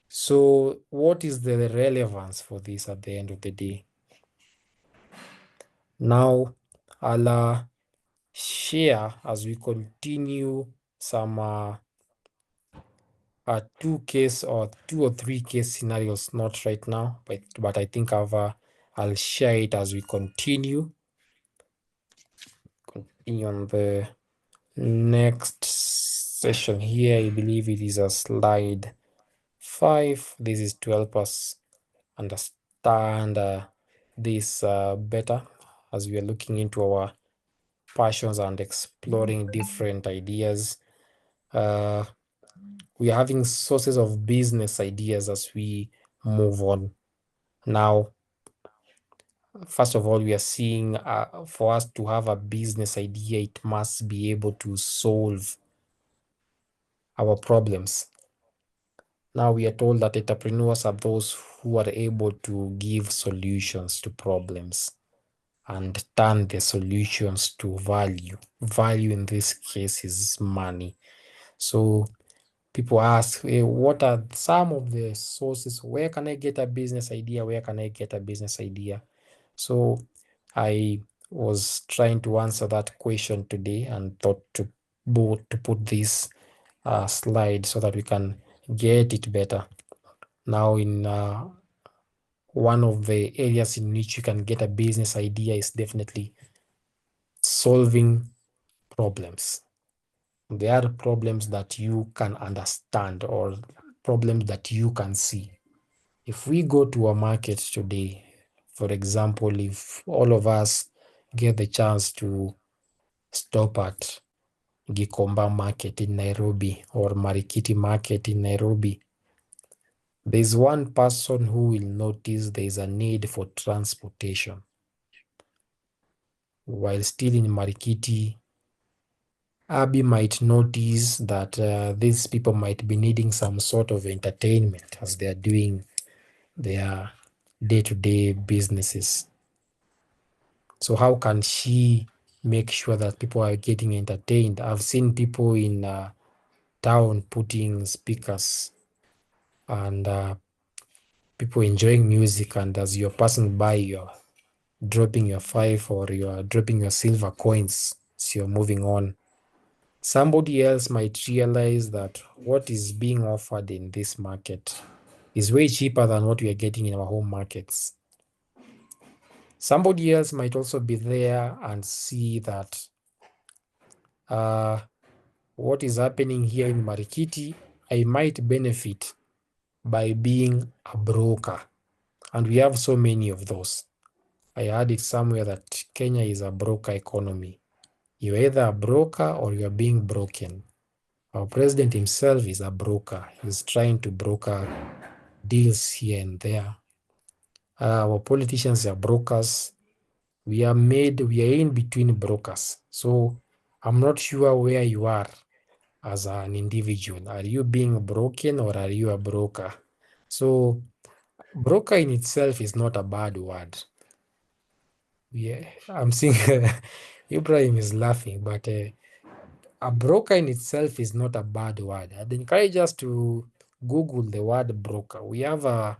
So what is the relevance for this at the end of the day? Now, I'll share as we continue some 2 or 3 case scenarios, not right now, but I think I'll share it as we continue on the next session here. I believe it is a slide 5. This is to help us understand this better as we are looking into our passions and exploring different ideas. We are having sources of business ideas as we move on. Now, first of all, we are seeing for us to have a business idea, it must be able to solve our problems. Now we are told that entrepreneurs are those who are able to give solutions to problems and turn the solutions to value. Value in this case is money. So people ask, what are some of the sources? Where can I get a business idea? Where can I get a business idea? So I was trying to answer that question today and thought to put this slide so that we can get it better. Now in one of the areas in which you can get a business idea is definitely solving problems. There are problems that you can understand or problems that you can see. If we go to a market today, for example, if all of us get the chance to stop at Gikomba Market in Nairobi or Marikiti Market in Nairobi, there's one person who will notice there's a need for transportation. While still in Marikiti, Abby might notice that these people might be needing some sort of entertainment as they are doing their day-to-day businesses. So how can she make sure that people are getting entertained? I've seen people in town putting speakers and people enjoying music, and as you're passing by, you're dropping your 5 or you're dropping your silver coins as you're moving on. Somebody else might realize that what is being offered in this market is way cheaper than what we are getting in our home markets. Somebody else might also be there and see that what is happening here in Marikiti, I might benefit by being a broker. And we have so many of those. I heard it somewhere that Kenya is a broker economy. You're either a broker or you're being broken. Our president himself is a broker. He's trying to broker deals here and there. Our politicians are brokers. We are in between brokers. So I'm not sure where you are as an individual. Are you being broken or are you a broker? So broker in itself is not a bad word. Yeah, I'm seeing Ibrahim is laughing, but a broker in itself is not a bad word. I'd encourage us to Google the word broker. We have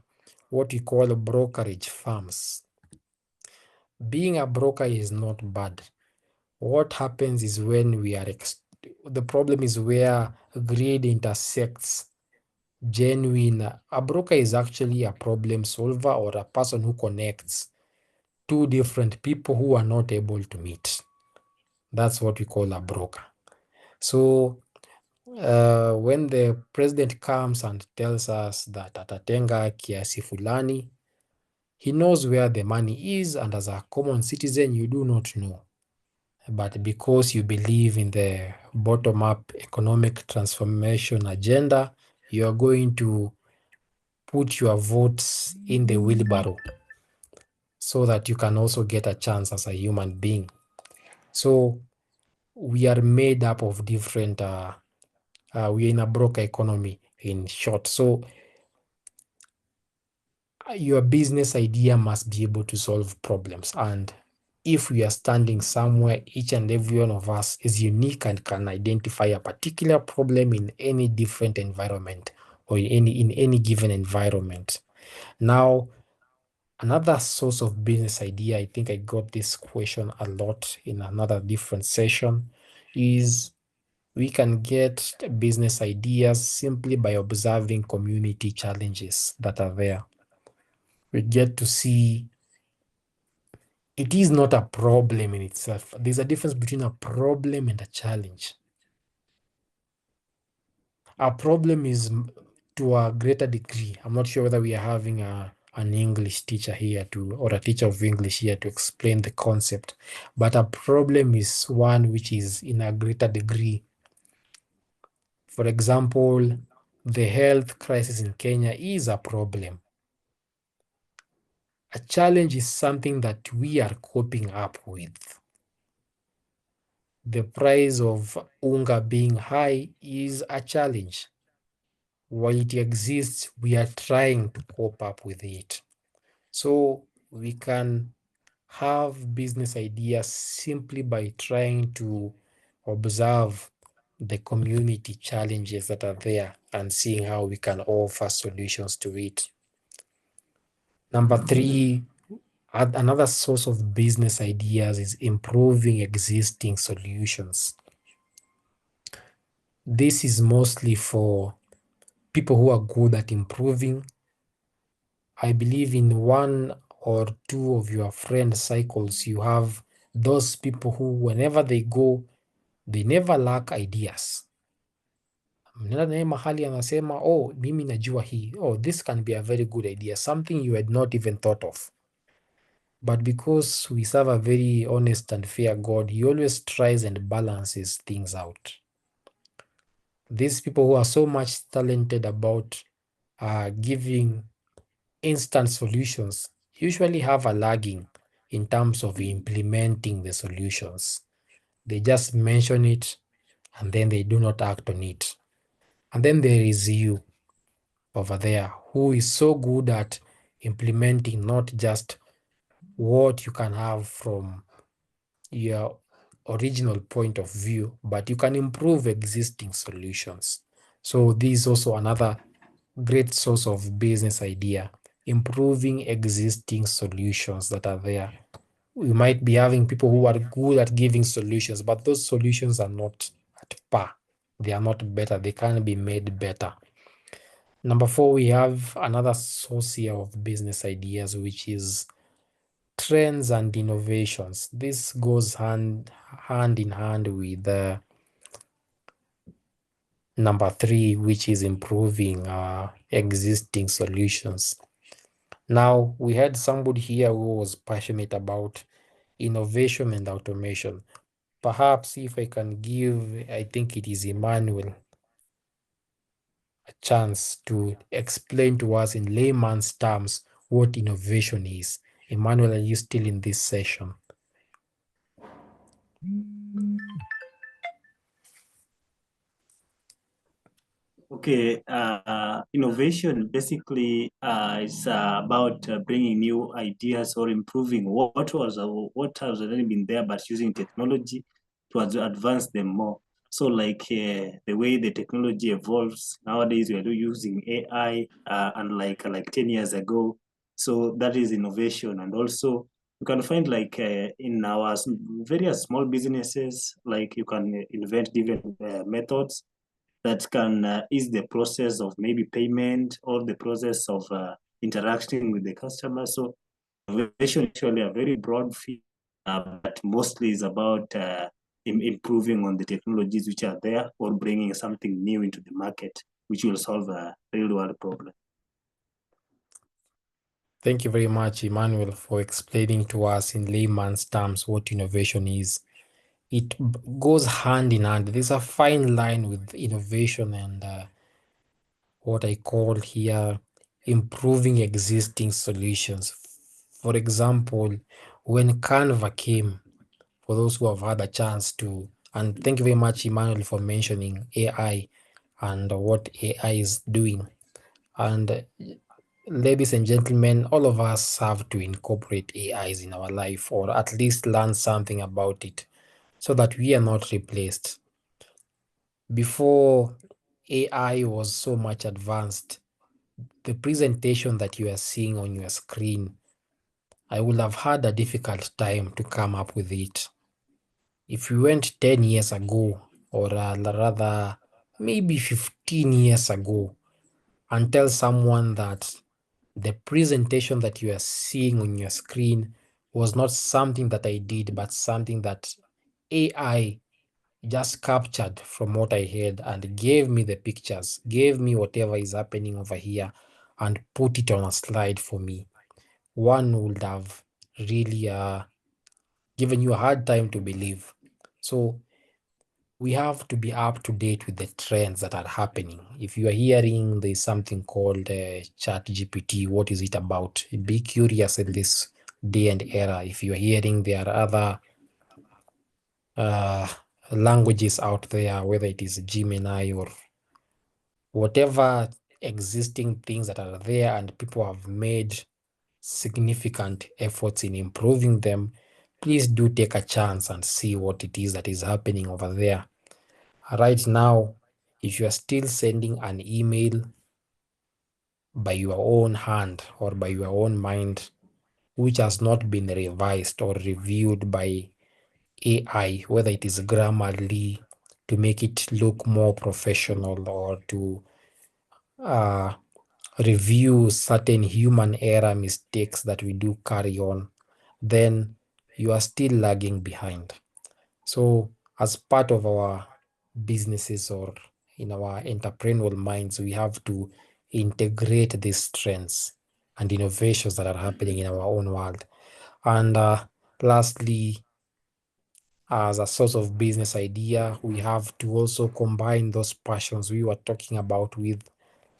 what we call brokerage firms. Being a broker is not bad. What happens is when we are, the problem is where greed intersects genuine. A broker is actually a problem solver or a person who connects two different people who are not able to meet. That's what we call a broker. So when the president comes and tells us that atatenga kiasi fulani, he knows where the money is, and as a common citizen, you do not know. But because you believe in the bottom-up economic transformation agenda, you are going to put your votes in the wheelbarrow so that you can also get a chance as a human being. So we are made up of different, we're in a broker economy in short. So your business idea must be able to solve problems. And if we are standing somewhere, each and every one of us is unique and can identify a particular problem in any different environment or in any given environment. Now, Another source of business idea, I think I got this question a lot in another different session, is we can get business ideas simply by observing community challenges that are there. We get to see it is not a problem in itself. There's a difference between a problem and a challenge. A problem is to a greater degree. I'm not sure whether we are having an English teacher here or a teacher of English here to explain the concept, but a problem is one which is in a greater degree. For example, the health crisis in Kenya is a problem. A challenge is something that we are coping up with. The price of unga being high is a challenge. While it exists, we are trying to cope up with it. So we can have business ideas simply by trying to observe the community challenges that are there and seeing how we can offer solutions to it. Number three, another source of business ideas is improving existing solutions. This is mostly for people who are good at improving. I believe in one or two of your friend cycles, you have those people who, whenever they go, they never lack ideas. Mnaenda naye mahali anasema, oh, mimi najua hii. Oh, this can be a very good idea, something you had not even thought of. But because we serve a very honest and fair God, he always tries and balances things out. These people who are so much talented about giving instant solutions usually have a lagging in terms of implementing the solutions. They just mention it and then they do not act on it. And then there is you over there who is so good at implementing not just what you can have from your original point of view, but you can improve existing solutions. So this is also another great source of business idea, improving existing solutions that are there. We might be having people who are good at giving solutions, but those solutions are not at par. They are not better. They can be made better. Number four, we have another source here of business ideas, which is trends and innovations. This goes hand in hand with number three, which is improving existing solutions. Now, we had somebody here who was passionate about innovation and automation. Perhaps if I can give, I think it is Emmanuel, a chance to explain to us in layman's terms what innovation is. Emmanuel, are you still in this session? Okay, innovation basically is about bringing new ideas or improving what has already been there, but using technology to advance them more. So like the way the technology evolves nowadays, we are using AI unlike 10 years ago. So that is innovation. And also you can find like in our various small businesses, like you can invent different methods that can ease the process of maybe payment or the process of interacting with the customer. So innovation is actually a very broad field, but mostly is about improving on the technologies which are there or bringing something new into the market, which will solve a real world problem. Thank you very much, Emmanuel, for explaining to us in layman's terms what innovation is. It goes hand in hand. There's a fine line with innovation and what I call here improving existing solutions. For example, when Canva came, for those who have had a chance to, and thank you very much, Emmanuel, for mentioning AI and what AI is doing. And ladies and gentlemen, all of us have to incorporate AIs in our life or at least learn something about it so that we are not replaced. Before AI was so much advanced, the presentation that you are seeing on your screen I would have had a difficult time to come up with it. If we went 10 years ago, or rather maybe 15 years ago, and tell someone that the presentation that you are seeing on your screen was not something that I did, but something that AI just captured from what I heard and gave me the pictures, gave me whatever is happening over here, and put it on a slide for me, one would have really given you a hard time to believe. So we have to be up to date with the trends that are happening. If you are hearing there's something called ChatGPT, what is it about? Be curious in this day and era. If you are hearing there are other languages out there, whether it is Gemini or whatever existing things that are there, and people have made significant efforts in improving them, please do take a chance and see what it is that is happening over there. Right now, if you are still sending an email by your own hand or by your own mind, which has not been revised or reviewed by AI, whether it is Grammarly to make it look more professional or to review certain human error mistakes that we do carry on, then you are still lagging behind. So as part of our businesses or in our entrepreneurial minds, we have to integrate these trends and innovations that are happening in our own world. And lastly, as a source of business idea, we have to also combine those passions we were talking about with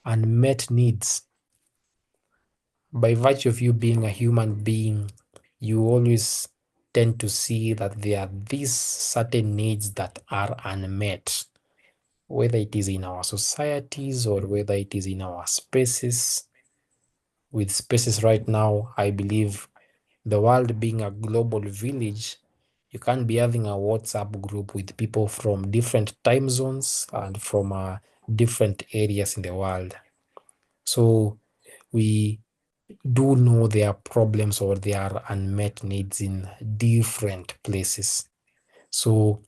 unmet needs. By virtue of you being a human being, you always tend to see that there are these certain needs that are unmet, whether it is in our societies or whether it is in our spaces. With spaces right now, I believe the world being a global village, you can't be having a WhatsApp group with people from different time zones and from different areas in the world. So we do know there are problems or there are unmet needs in different places. So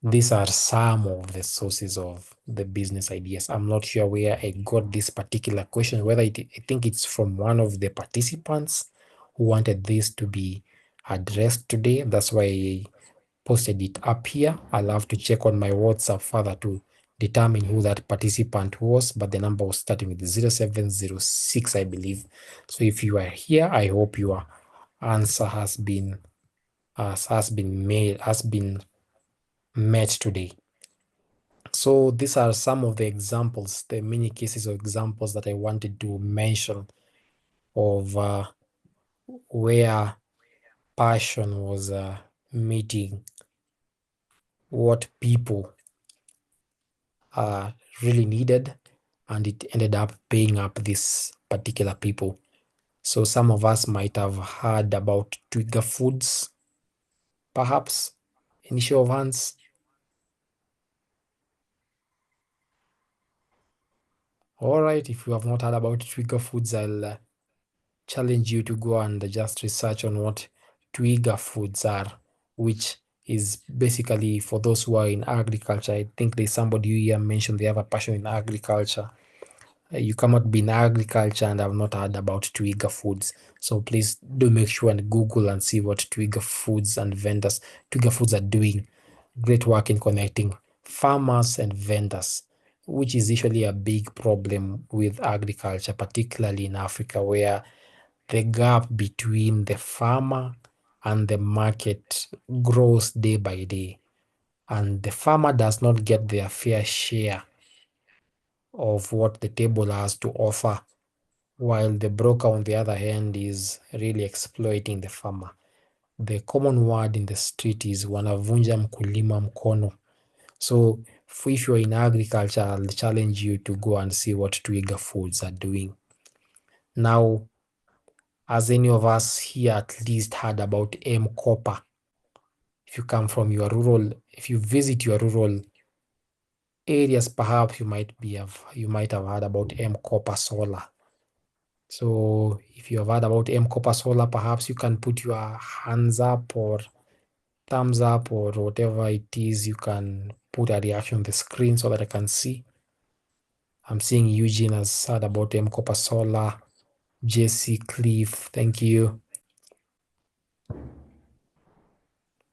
these are some of the sources of the business ideas. I'm not sure where I got this particular question, whether I think it's from one of the participants who wanted this to be addressed today. That's why I posted it up here. I'll have to check on my WhatsApp further to determine who that participant was, but the number was starting with 0706, I believe. So if you are here, I hope your answer has been met today. So these are some of the examples, the many cases of examples that I wanted to mention of where passion was meeting what people really needed, and it ended up paying up these particular people. So some of us might have heard about Twiga Foods, perhaps. Any show of hands? All right, if you have not heard about Twiga Foods, I'll challenge you to go and just research on what Twiga Foods are, which is basically for those who are in agriculture. I think there's somebody here mentioned they have a passion in agriculture. You cannot be in agriculture and have not heard about Twiga Foods. So please do make sure and Google and see what Twiga Foods and vendors, Twiga Foods are doing. Great work in connecting farmers and vendors, which is usually a big problem with agriculture, particularly in Africa, where the gap between the farmer and the market grows day by day, and the farmer does not get their fair share of what the table has to offer, while the broker, on the other hand, is really exploiting the farmer. The common word in the street is wanavunja mkulima mkono. So if you're in agriculture, I'll challenge you to go and see what Twiga Foods are doing. Now, has any of us here at least heard about M-Copper? If you come from your rural, if you visit your rural areas, perhaps you might have heard about M-Copper Solar. So if you have heard about M-Copper Solar, perhaps you can put your hands up or thumbs up or whatever it is. You can put a reaction on the screen so that I can see. I'm seeing Eugene has heard about M-Copper Solar. Jesse, Cliff, thank you.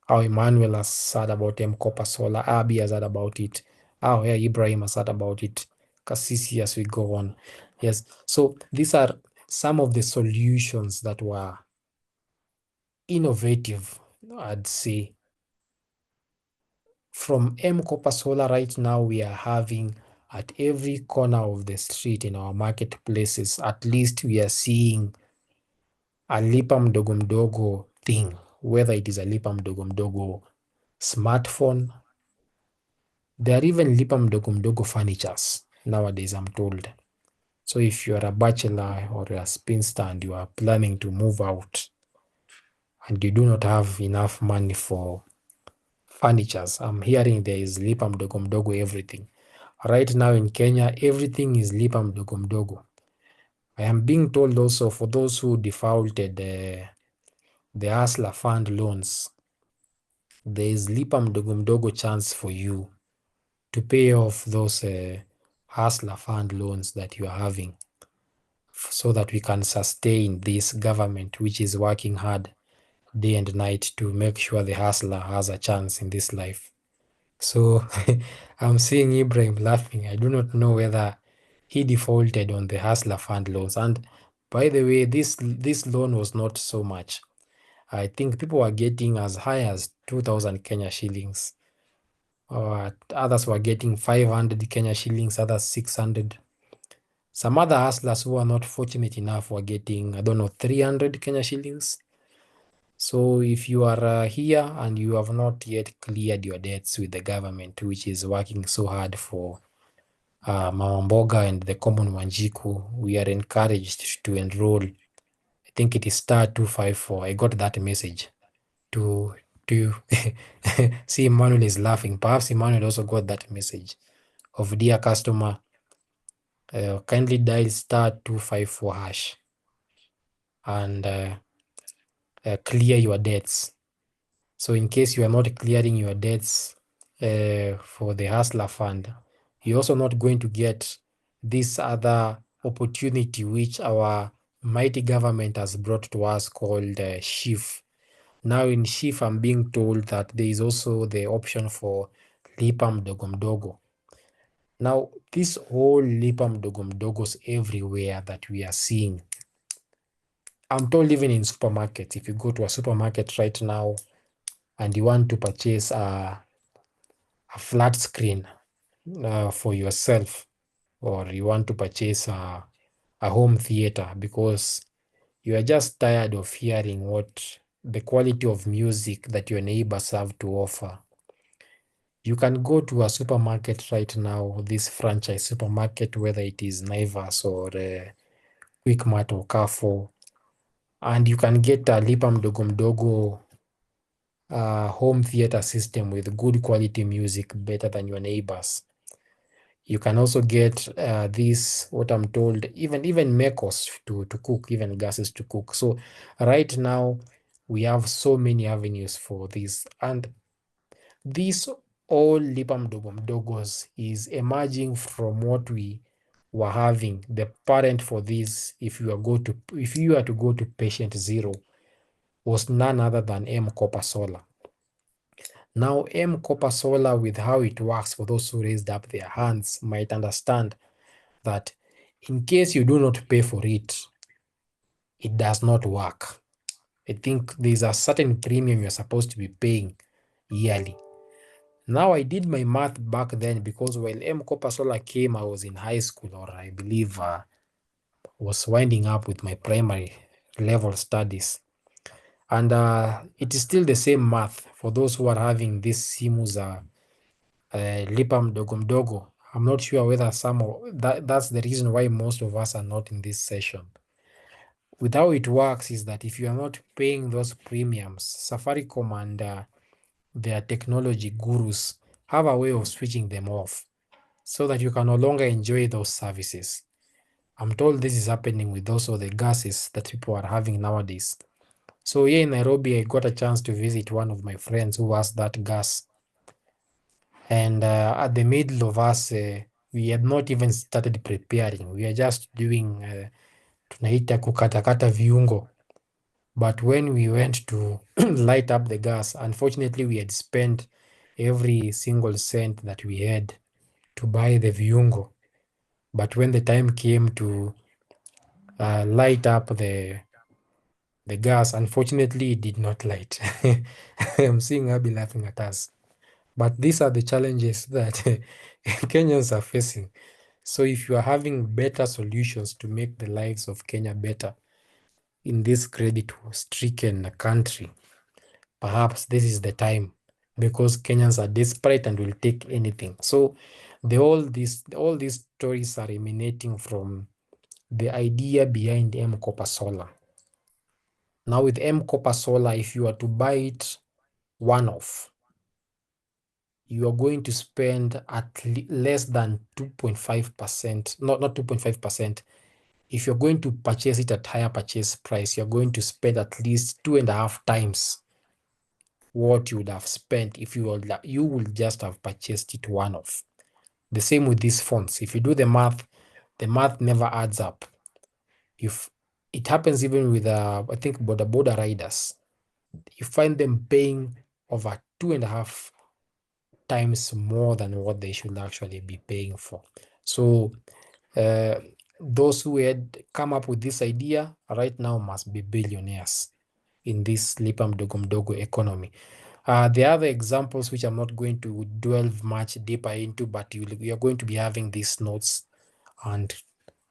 Oh, Emmanuel has heard about M-Copper Solar. Abby has heard about it. Oh, yeah, Ibrahim has heard about it. Kasisi as we go on. Yes, so these are some of the solutions that were innovative, I'd say. From M-Copper Solar right now, we are having at every corner of the street in our marketplaces, at least we are seeing a lipa mdogo mdogo thing, whether it is a lipa mdogo mdogo smartphone. There are even lipa mdogo mdogo furnitures nowadays, I'm told. So if you are a bachelor or a spinster and you are planning to move out and you do not have enough money for furnitures, I'm hearing there is lipa mdogo mdogo everything. Right now in Kenya, everything is lipa mdogo mdogo. I am being told also for those who defaulted the Hustler Fund loans, there is lipa mdogo mdogo chance for you to pay off those Hustler Fund loans that you are having, so that we can sustain this government which is working hard day and night to make sure the hustler has a chance in this life. So I'm seeing Ibrahim laughing. I do not know whether he defaulted on the Hustler Fund loans. And by the way, this loan was not so much. I think people were getting as high as 2,000 Kenya shillings. Others were getting 500 Kenya shillings, others 600. Some other hustlers who are not fortunate enough were getting, I don't know, 300 Kenya shillings. So if you are here and you have not yet cleared your debts with the government, which is working so hard for Mama Mboga and the Common Wanjiku, we are encouraged to enroll. I think it is *254. I got that message to see Emmanuel is laughing. Perhaps Emmanuel also got that message of dear customer, kindly dial *254 hash and clear your debts. So in case you are not clearing your debts for the Hustler Fund, you're also not going to get this other opportunity which our mighty government has brought to us called SHIF. Now in SHIF, I'm being told that there is also the option for lipa mdogo mdogo. Now, this whole lipa mdogo mdogos everywhere that we are seeing, I'm told even in supermarkets, if you go to a supermarket right now and you want to purchase a flat screen for yourself, or you want to purchase a home theater because you are just tired of hearing what the quality of music that your neighbors have to offer, you can go to a supermarket right now, this franchise supermarket, whether it is Naivas or Quickmart or Carrefour, and you can get a lipa mdogo mdogo home theater system with good quality music, better than your neighbors. You can also get this, what I'm told, even Mekos to cook, even gases to cook. So right now we have so many avenues for this, and this all lipa mdogo mdogos is emerging from what we were having. The parent for this, if you are to go to patient zero, was none other than M-Copper Solar. Now, M-Copper Solar, with how it works, for those who raised up their hands, might understand that in case you do not pay for it, it does not work. I think there's a certain premium you're supposed to be paying yearly. Now, I did my math back then because while M-Copper Solar came, I was in high school, or I believe was winding up with my primary level studies. And it is still the same math for those who are having this simu lipa mdogo mdogo. I'm not sure whether that's the reason why most of us are not in this session. With how it works is that if you are not paying those premiums, Safaricom and their technology gurus have a way of switching them off so that you can no longer enjoy those services. I'm told this is happening with also the gases that people are having nowadays. So here in Nairobi, I got a chance to visit one of my friends who has that gas. And at the middle of us, we had not even started preparing. We are just doing tunaita kukatakata viungo. But when we went to light up the gas, unfortunately, we had spent every single cent that we had to buy the viungo. But when the time came to light up the gas, unfortunately, it did not light. I'm seeing Abby laughing at us. But these are the challenges that Kenyans are facing. So if you are having better solutions to make the lives of Kenya better in this credit-stricken country, perhaps this is the time, because Kenyans are desperate and will take anything. So all these stories are emanating from the idea behind M-Kopa Solar. Now with M-Kopa Solar, if you are to buy it one-off, you are going to spend at less than 2.5%, not 2.5%. If you're going to purchase it at higher purchase price, you're going to spend at least 2.5 times what you would have spent if you will just have purchased it one-off. The same with these phones. If you do the math never adds up. If it happens even with I think border riders, you find them paying over 2.5 times more than what they should actually be paying for. So those who had come up with this idea right now must be billionaires in this lipa mdogo mdogo economy. The other examples, which I'm not going to delve much deeper into, but we are going to be having these notes, and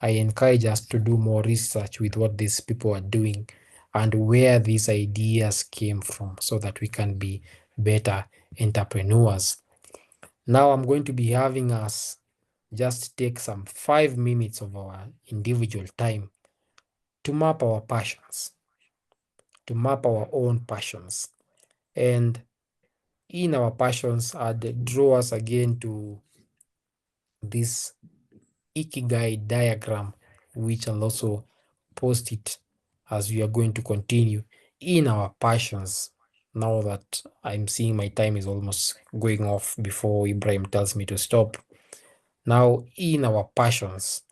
I encourage us to do more research with what these people are doing and where these ideas came from, so that we can be better entrepreneurs. Now I'm going to be having us just take some 5 minutes of our individual time to map our passions, to map our own passions. And in our passions, I'd draw us again to this Ikigai diagram, which I'll also post it as we are going to continue in our passions. Now that I'm seeing my time is almost going off before Ibrahim tells me to stop. Now, in our passions,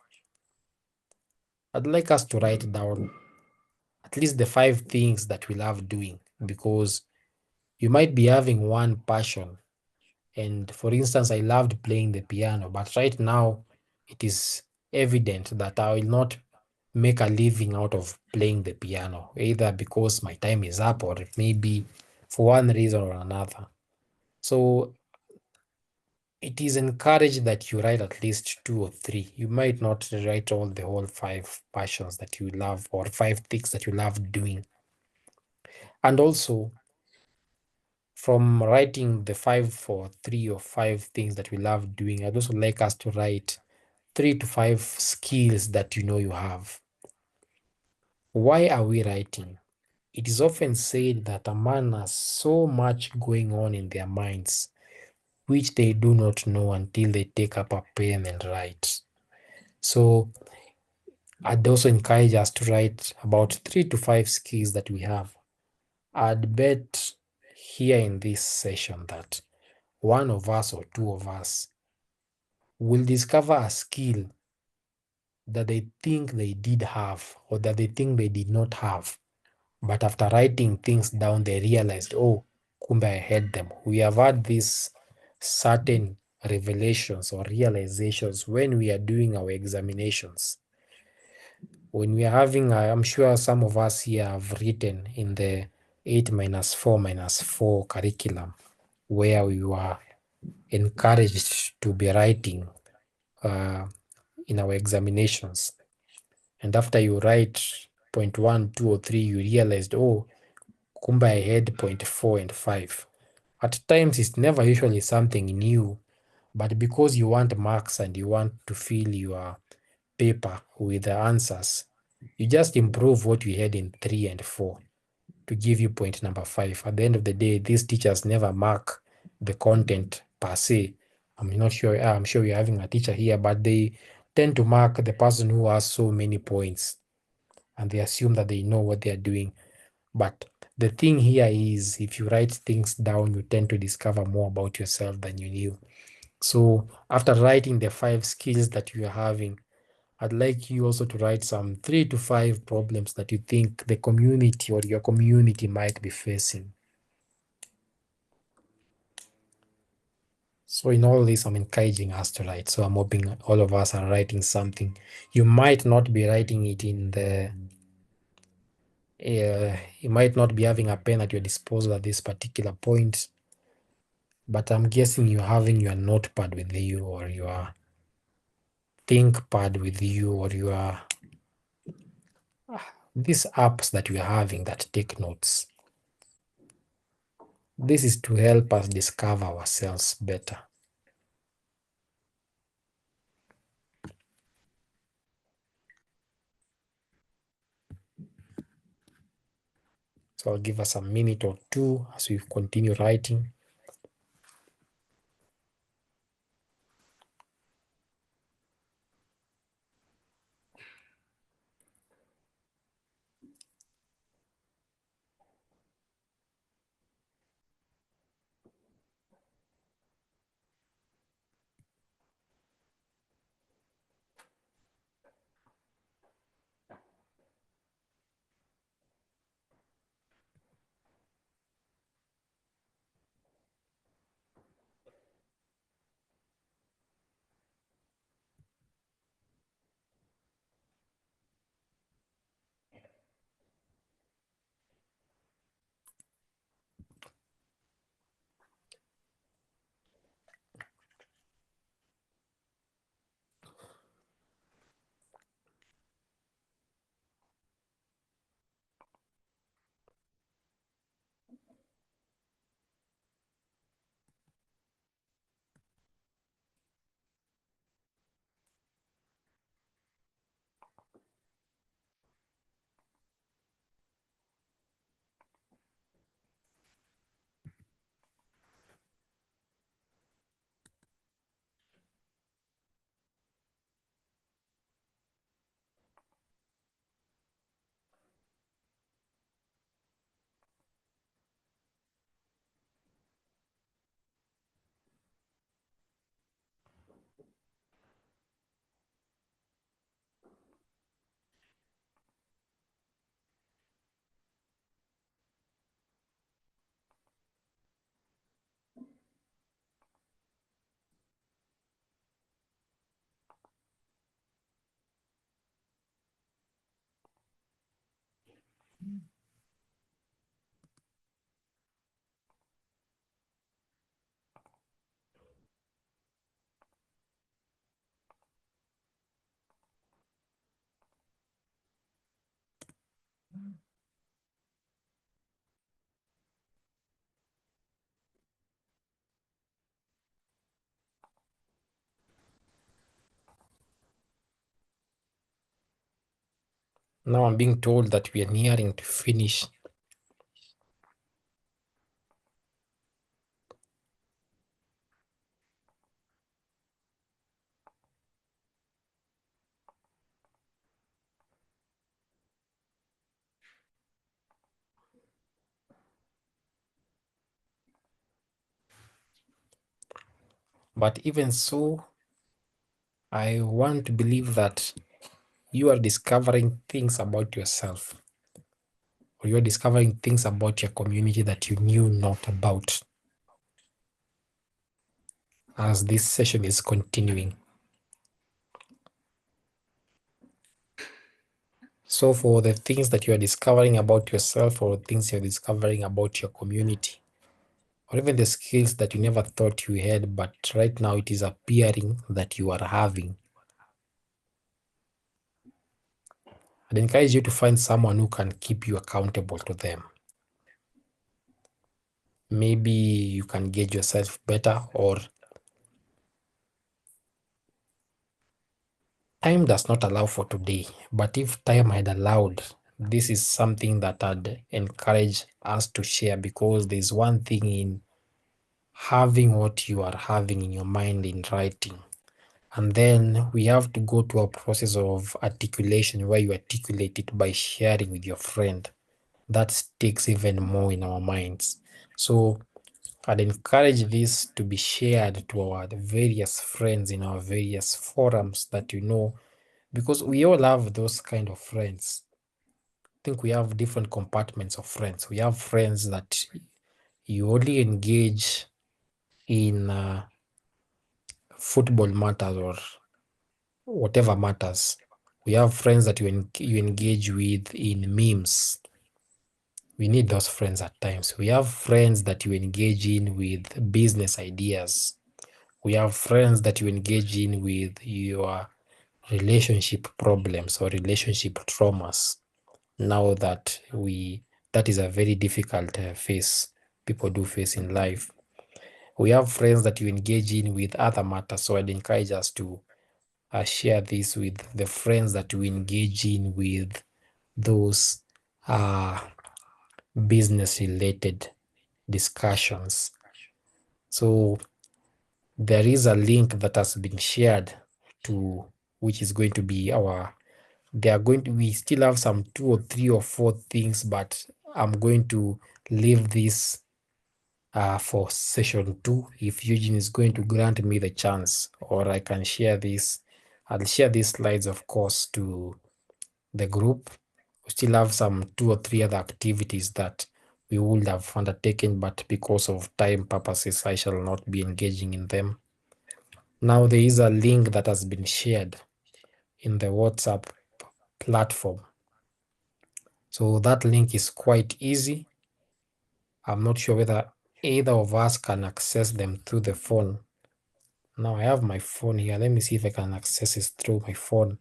I'd like us to write down at least the 5 things that we love doing, because you might be having one passion. And for instance, I loved playing the piano, but right now it is evident that I will not make a living out of playing the piano, either because my time is up or it may be for one reason or another. So it is encouraged that you write at least 2 or 3. You might not write the whole 5 passions that you love or 5 things that you love doing. And also, from writing the 5 or 3 or 5 things that we love doing, I'd also like us to write 3 to 5 skills that you know you have. Why are we writing? It is often said that a man has so much going on in their minds, which they do not know until they take up a pen and write. So I'd also encourage us to write about 3 to 5 skills that we have. I'd bet here in this session that one of us or 2 of us will discover a skill that they think they did have or that they think they did not have. But after writing things down, they realized, oh, kumbe I had them. We have had these certain revelations or realizations when we are doing our examinations. When we are having, I'm sure some of us here have written in the 8-4-4 curriculum, where we were encouraged to be writing in our examinations. And after you write point 1, 2, or 3, you realized, oh, kumbe I had point 4 and 5. At times, it's never usually something new, but because you want marks and you want to fill your paper with the answers, you just improve what you had in 3 and 4 to give you point number 5. At the end of the day, these teachers never mark the content per se. I'm not sure, I'm sure you're having a teacher here, but they tend to mark the person who has so many points and they assume that they know what they are doing. But the thing here is, if you write things down, you tend to discover more about yourself than you knew. So after writing the 5 skills that you are having, I'd like you also to write some 3 to 5 problems that you think the community or your community might be facing. So in all this, I'm encouraging us to write. So I'm hoping all of us are writing something. You might not be writing it in the, you might not be having a pen at your disposal at this particular point, but I'm guessing you're having your notepad with you or your ThinkPad with you or your, these apps that we are having that take notes. This is to help us discover ourselves better. So I'll give us a minute or two as we continue writing. Now I'm being told that we are nearing to finish. But even so, I want to believe that you are discovering things about yourself, or you're discovering things about your community that you knew not about as this session is continuing. So for the things that you are discovering about yourself or things you're discovering about your community, or even the skills that you never thought you had, but right now it is appearing that you are having, I'd encourage you to find someone who can keep you accountable to them. Maybe you can gauge yourself better, or time does not allow for today, but if time had allowed, this is something that I'd encourage us to share, because there's one thing in having what you are having in your mind in writing, And then we have to go to a process of articulation where you articulate it by sharing with your friend. That sticks even more in our minds. So I'd encourage this to be shared to our various friends in our various forums that you know, because we all have those kind of friends. I think we have different compartments of friends. We have friends that you only engage in football matters or whatever matters. We have friends that you engage with in memes. We need those friends at times. We have friends that you engage in with business ideas. We have friends that you engage in with your relationship problems or relationship traumas. Now that that is a very difficult phase people do face in life. We have friends that you engage in with other matters. So I'd encourage us to share this with the friends that we engage in with those business related discussions. So there is a link that has been shared to which is going to be we still have some 2 or 3 or 4 things, but I'm going to leave this for session 2 if Eugene is going to grant me the chance, or I can share this. I'll share these slides, of course, to the group. We still have some 2 or 3 other activities that we would have undertaken, but because of time purposes, I shall not be engaging in them. Now there is a link that has been shared in the WhatsApp platform. So that link is quite easy. I'm not sure whether either of us can access them through the phone. Now I have my phone here. Let me see if I can access it through my phone.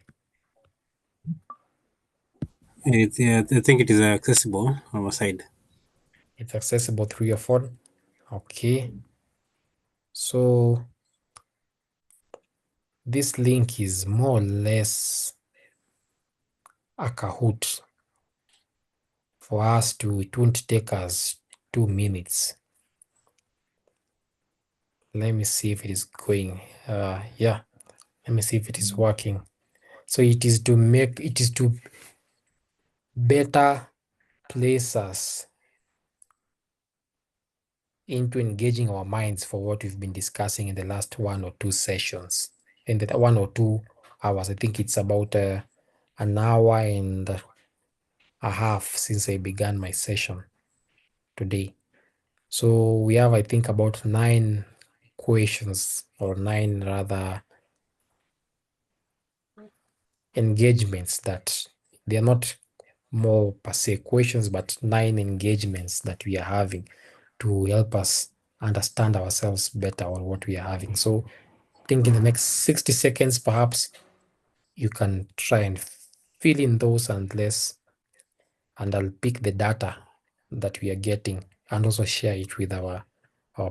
I think it is accessible on our side. It's accessible through your phone. Okay. So this link is more or less a Kahoot for us to, it won't take us 2 minutes. Let me see if it is going. Yeah, let me see if it is working. So it is to better place us into engaging our minds for what we've been discussing in the last 1 or 2 sessions. In the 1 or 2 hours, I think it's about an hour and a half since I began my session today. So we have, I think, about 9 questions, or 9 rather engagements that they are not more per se questions, but 9 engagements that we are having to help us understand ourselves better or what we are having. So I think in the next 60 seconds, perhaps you can try and fill in those and I'll pick the data that we are getting and also share it with our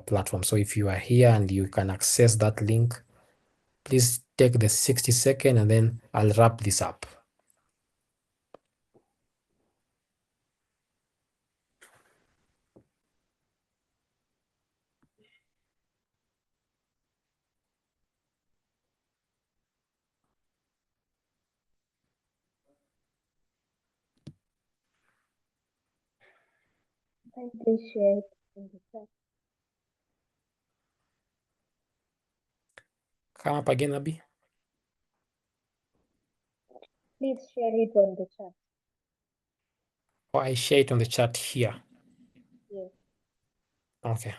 platform. So if you are here and you can access that link, please take the 60 second and then I'll wrap this up. Can you please share it in the chat? Come up again, Abby. Please share it on the chat. Or I share it on the chat here. Yes. Okay.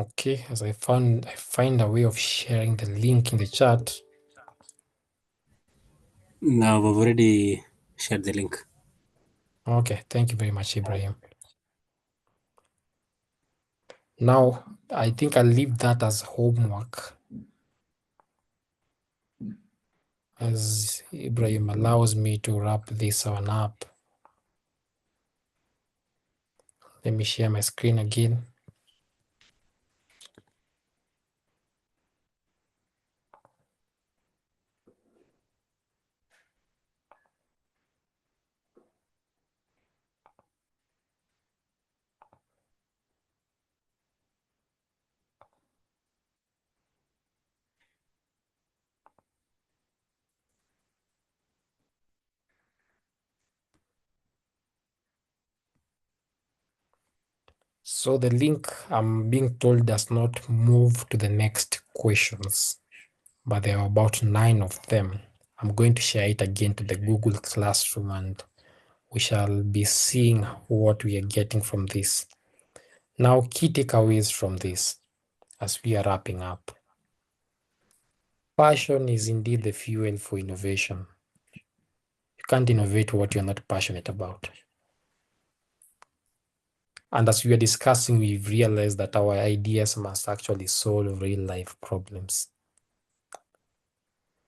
Okay, as I find a way of sharing the link in the chat. Now I've already shared the link. Okay, thank you very much, Ibrahim. Now, I think I'll leave that as homework, as Ibrahim allows me to wrap this one up. Let me share my screen again. So the link, I'm being told, does not move to the next questions, but there are about 9 of them. I'm going to share it again to the Google Classroom, and we shall be seeing what we are getting from this. Now, key takeaways from this as we are wrapping up. Passion is indeed the fuel for innovation. You can't innovate what you're not passionate about. And as we are discussing, we've realized that our ideas must actually solve real life problems.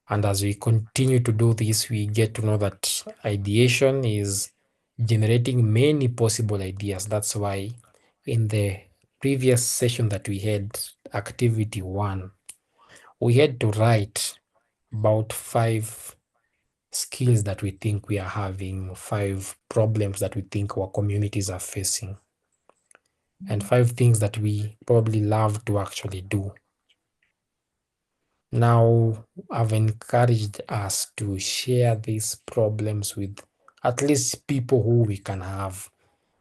And as we continue to do this, we get to know that ideation is generating many possible ideas. That's why in the previous session that we had, activity 1, we had to write about 5 skills that we think we are having, 5 problems that we think our communities are facing, and 5 things that we probably love to actually do. Now, I've encouraged us to share these problems with at least people who we can have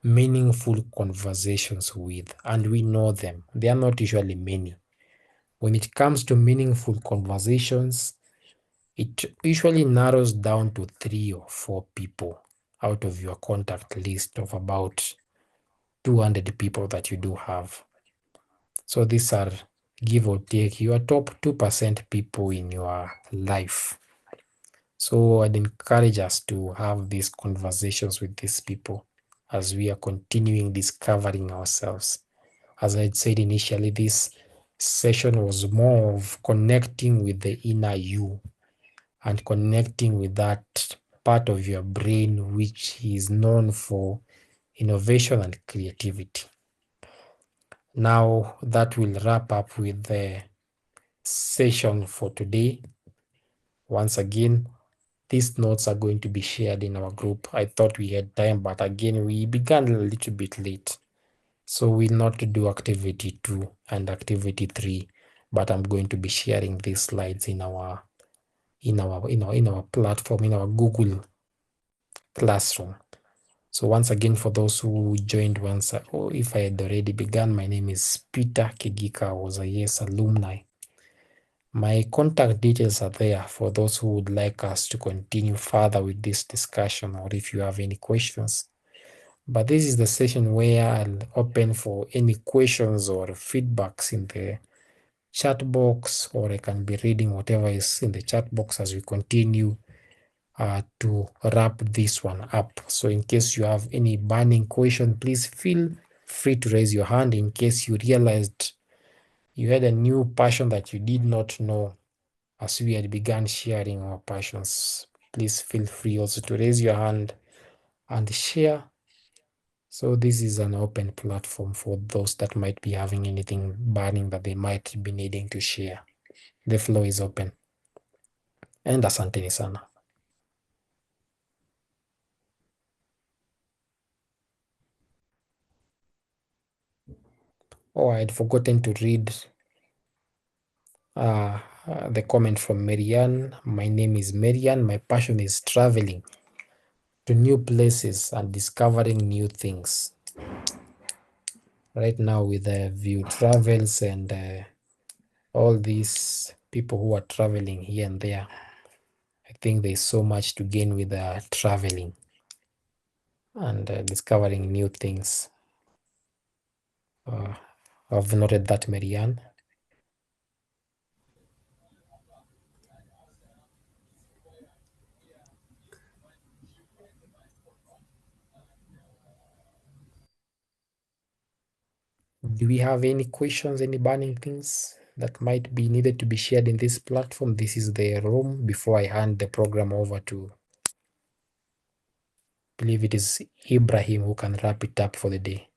meaningful conversations with, and we know them. They are not usually many. When it comes to meaningful conversations, it usually narrows down to 3 or 4 people out of your contact list of about 200 people that you do have. So these are, give or take, your top 2% people in your life. So I'd encourage us to have these conversations with these people as we are continuing discovering ourselves. As I said initially, this session was more of connecting with the inner you and connecting with that part of your brain which is known for innovation and creativity. Now that will wrap up with the session for today. Once again, these notes are going to be shared in our group. I thought we had time, but again, we began a little bit late. So we'll not do activity 2 and activity 3, but I'm going to be sharing these slides in our platform, in our Google Classroom. So once again, for those who joined once, or if I had already begun, my name is Peter Kigika. I was a YES alumni. My contact details are there for those who would like us to continue further with this discussion, or if you have any questions. But this is the session where I'll open for any questions or feedbacks in the chat box, or I can be reading whatever is in the chat box as we continue to wrap this one up. So in case you have any burning question, please feel free to raise your hand in case you realized you had a new passion that you did not know as we had begun sharing our passions. Please feel free also to raise your hand and share. So this is an open platform for those that might be having anything burning that they might be needing to share. The floor is open. And asanteni sana. Oh, I had forgotten to read the comment from Marianne. My name is Marianne. My passion is traveling to new places and discovering new things. Right now with the View Travels and all these people who are traveling here and there, I think there's so much to gain with traveling and discovering new things. I've noted that, Marianne. Do we have any questions, any burning things that might be needed to be shared in this platform? This is the room before I hand the program over to, I believe it is Ibrahim who can wrap it up for the day.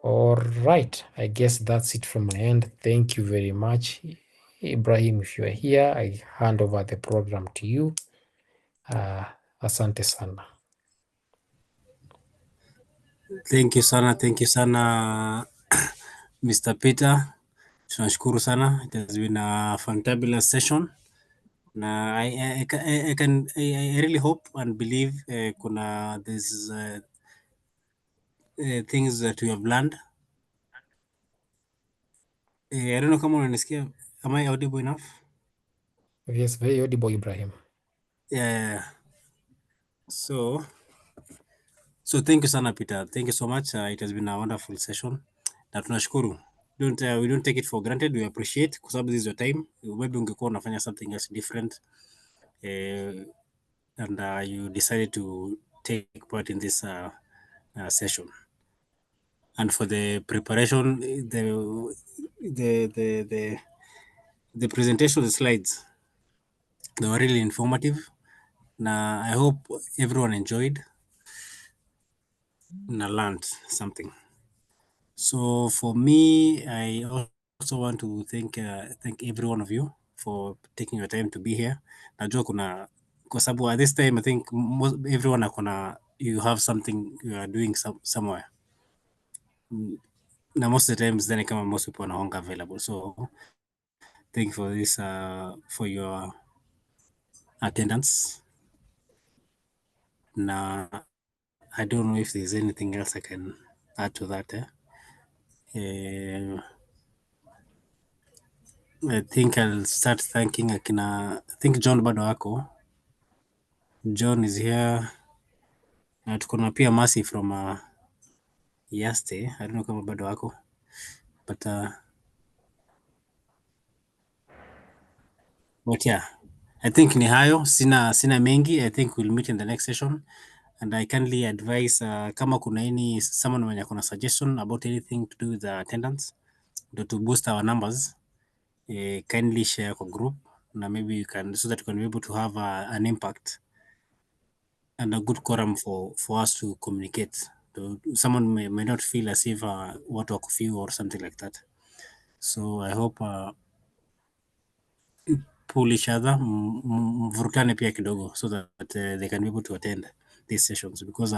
All right, I guess that's it from my end. Thank you very much. Ibrahim, if you are here, I hand over the program to you. Asante sana. Thank you sana Mr. Peter. Tunashukuru sana. It has been a fantabulous session. Na I really hope and believe kuna there's things that we have learned. I don't know kama unanisikia. Am I audible enough? Yes, very audible, Ibrahim. Yeah. So thank you sana Peter. Thank you so much. It has been a wonderful session. Na tunashukuru. We don't take it for granted. We appreciate kwa sababu this is your time. Maybe ungekuwa unafanya something else different. And you decided to take part in this session. And for the preparation, the presentation, the slides, they were really informative. Now, I hope everyone enjoyed and learned something. So for me, I also want to thank every one of you for taking your time to be here. Najua kuna kwa sababu at this time I think everyone akona you have something you are doing somewhere. Now most of the times then kama most people are available. So thank you for this for your attendance. Now I don't know if there's anything else I can add to that. I think I'll start thanking akina. I think John bado ako. John is here. Na tuko na pia Mercy from Yaste. I don't know kama bado ako. But yeah, I think ni hayo. Sina mengi. I think we'll meet in the next session. And I kindly advise kama kuna someone mwenye kuna suggestion about anything to do with the attendance to boost our numbers, kindly share kwa group na maybe you can so that you can be able to have an impact and a good quorum for us to communicate. Someone may not feel as if watu wako few or something like that. So I hope pull each other, mvurutane pia kidogo so that they can be able to attend these sessions because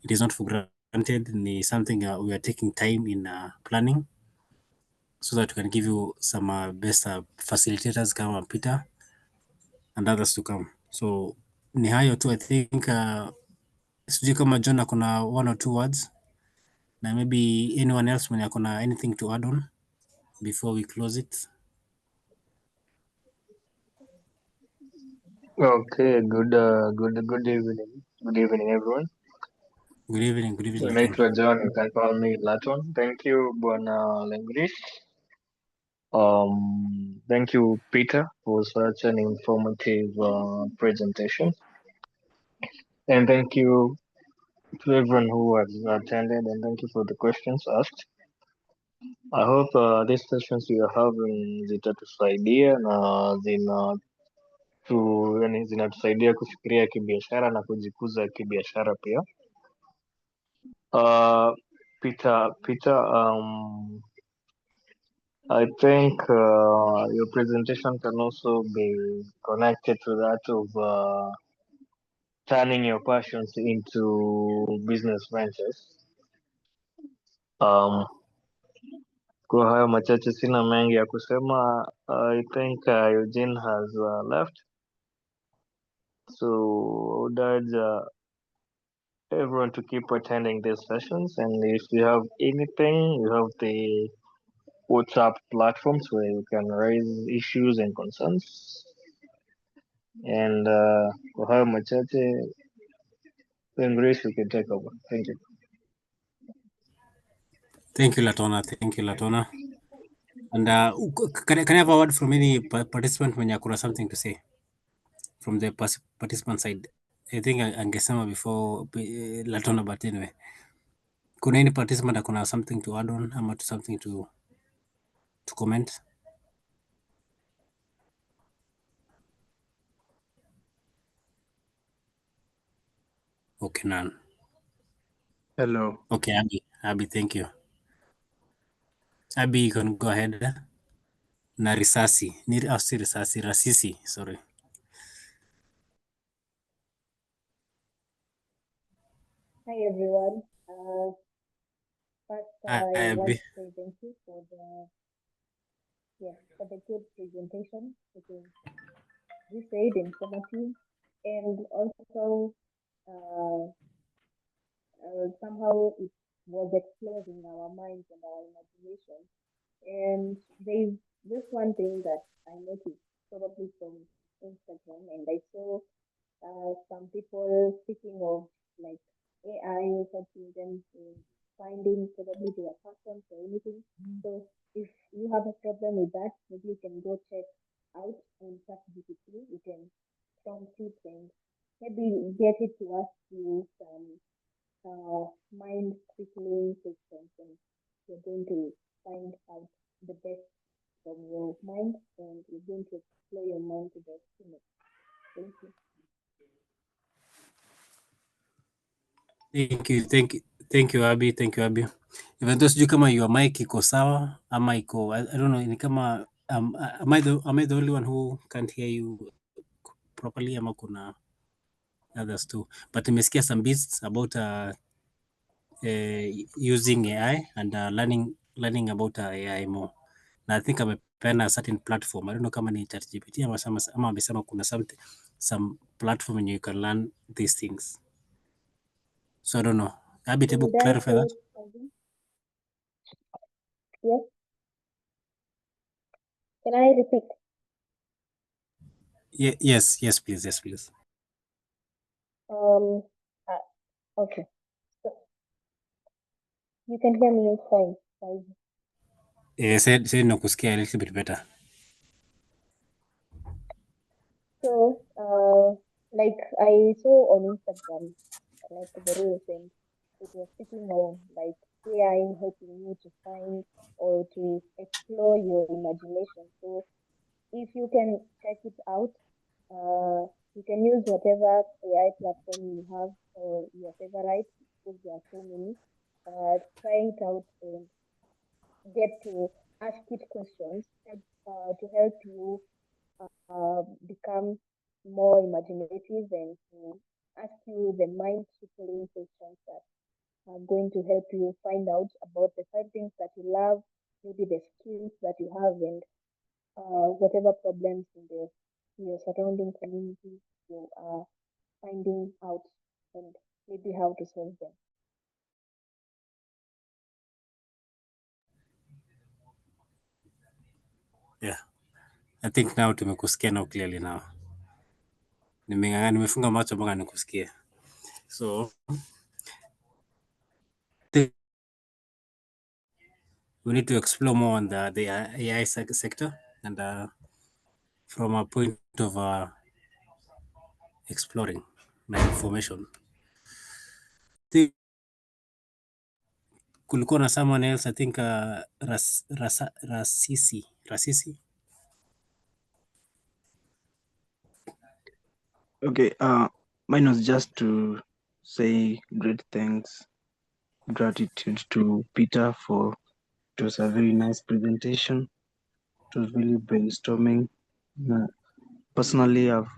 it is not for granted, ni something we are taking time in planning so that we can give you some best facilitators kama Peter and others to come. So ni hayo tu. I think sijui kama John akona 1 or 2 words na maybe anyone else mwenye akona anything to add on before we close it. Okay, good evening. Good evening, everyone. Good evening, Laton. Naitwa John, you can call me Laton. Thank you, Bwana Lengris. Thank you, Peter, for such an informative presentation. And thank you to everyone who has attended, and thank you for the questions asked. I hope these sessions you are having zitatusaidia na zinatusaidia kufikiria kibiashara na kujikuza kibiashara pia. Peter, I think your presentation can also be connected to that of turning your passions into business ventures. Kwa hayo machache sina mengi ya kusema. I think Eugene has left. So I would urge everyone to keep attending these sessions, and if you have anything, you have the WhatsApp platforms where you can raise issues and concerns. And kwa hayo machache, then Grace, you can take over. Thank you. Thank you, Latona. Thank you, Latona. And can I have a word from any participant when you have something to say from the participant side? I think angesema before Latona, but anyway, kuna any participant akuna something to add on ama to something to comment? Okay, none. Hello. Okay, Abby, thank you. Abby, you can go ahead. Na risasi, si risasi, rasisi, sorry. Hi everyone. First, Hi, I want Abby. to say thank you for the good presentation. It is you said informative, and also somehow it was exploding our minds and our imagination. And there's this one thing that I noticed probably from Instagram, and I saw some people speaking of like AI helping them in finding probably their passions or anything. So if you have a problem with that, maybe you can go check out on ChatGPT. You can prompt it and maybe get it to ask you some mind trickling questions, and you're going to find out the best from your mind, and you're going to explore your mind to the limit. Thank you. Thank you, Abby. Thank you, Abby. Even though sijui kama your mic iko sawa ama iko, I don't know, ni kama am I the only one who can't hear you properly ama kuna others too? But nimesikia some bits about using AI and learning about AI more. Na I think amepeana a certain platform. I don't know kama ni ChatGPT ama amesema kuna some platform and you can learn these things. So I don't know. Abby, able to Did I clarify say that? something? Yes. Can I repeat? Yes, please. Um. Okay. So you can hear me fine. Say nakusikia a little bit better. So, like I saw on Instagram, like the reels, and it was speaking of like AI helping you to find or to explore your imagination. So, if you can check it out, you can use whatever AI platform you have or your favorite, because there are so many. Try it out and get to ask it questions to help you become more imaginative and to ask you the mind tickling questions that are going to help you find out about the five things that you love, maybe the skills that you have, and whatever problems in your surrounding community you are finding out, and maybe how to solve them. Yeah. I think now tumekusikia now clearly now. Nimefunga macho mpaka nikusikia. So we need to explore more on the AI sector and from a point of exploring my information. Kulikuwa na someone else, I think Rasisi. Okay, mine was just to say great thanks, gratitude to Peter for it was a very nice presentation. It was really brainstorming. Personally, I've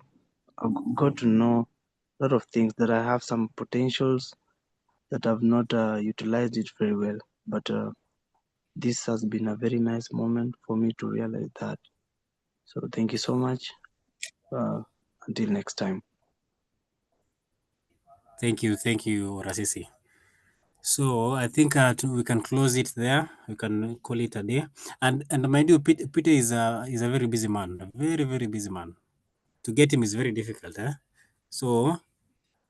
got to know a lot of things that I have some potentials that I've not utilized it very well. But this has been a very nice moment for me to realize that. So thank you so much. Until next time. Thank you, Rasisi. So I think we can close it there. We can call it a day. And mind you, Peter is a very busy man, a very, very busy man. to get him is very difficult. So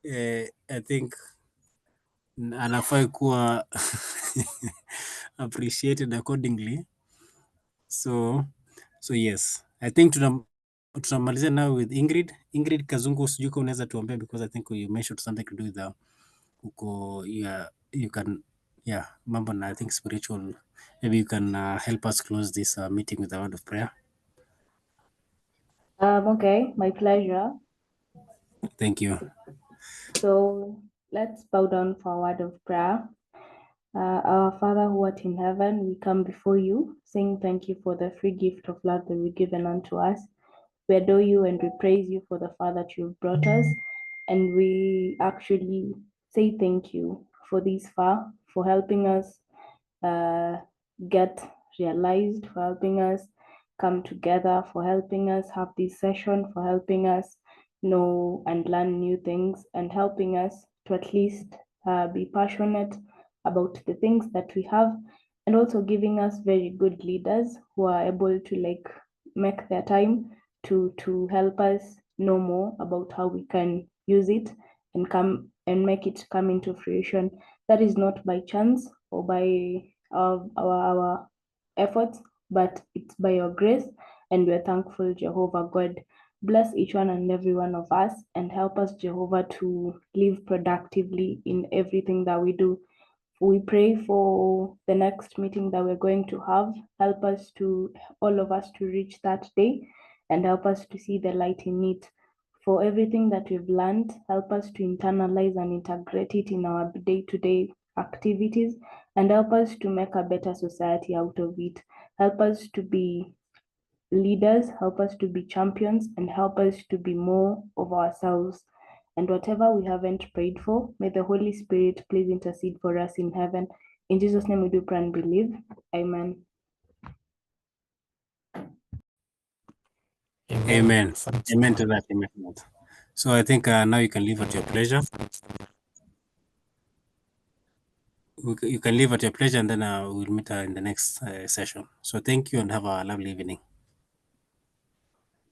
I think anafai kuwa appreciated accordingly. So yes, I think tunamalizia now with Ingrid. Ingrid Kazungu, sijui kama unaweza tuambia, because I think you mentioned something to do with you can mambo na I think spiritual. Maybe you can help us close this meeting with a word of prayer. Okay, my pleasure. Thank you. So let's bow down for a word of prayer. Our Father who art in heaven, we come before you, saying thank you for the free gift of love that you've given unto us. We adore you and we praise you for the far that you've brought us. And we actually say thank you for this far, for helping us get realized, for helping us come together, for helping us have this session, for helping us know and learn new things, and helping us to at least be passionate about the things that we have, and also giving us very good leaders who are able to make their time to help us know more about how we can use it and come and make it come into fruition. That is not by chance or by our efforts, but it's by your grace, and we're thankful, Jehovah God. Bless each one and every one of us and help us, Jehovah, to live productively in everything that we do. We pray for the next meeting that we're going to have. Help us to, all of us, to reach that day and help us to see the light in it. For everything that we've learned, help us to internalize and integrate it in our day-to-day activities and help us to make a better society out of it. Help us to be leaders, help us to be champions, and help us to be more of ourselves. And whatever we haven't prayed for, may the Holy Spirit please intercede for us in heaven. In Jesus' name we do pray and believe. Amen. Amen. Amen to that. Amen to that. So I think now you can leave at your pleasure. You can leave at your pleasure, and then we'll meet in the next session. So thank you and have a lovely evening.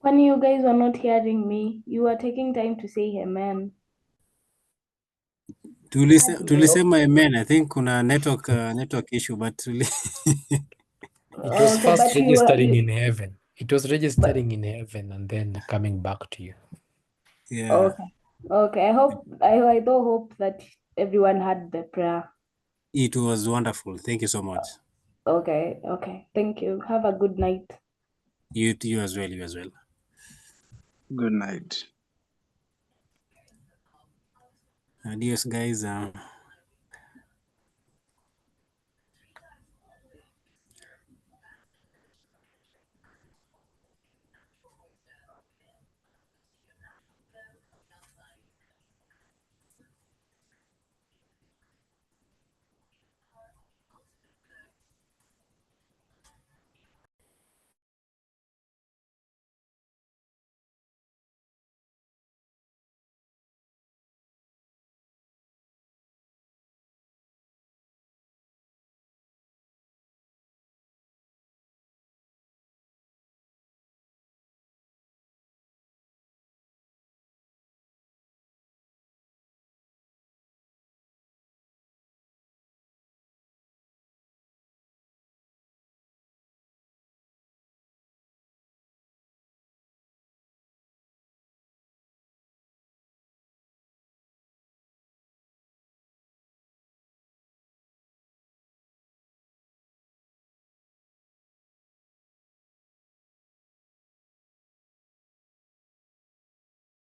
When you guys are not hearing me, you are taking time to say amen. Tulisema amen. I think kuna network issue, but it was Okay, first but you registering in heaven. It was registering in heaven and then coming back to you. Yeah. Okay. I do hope that everyone had the prayer. It was wonderful. Thank you so much. Okay. Thank you. Have a good night. You as well. You as well. Good night. Adios, guys.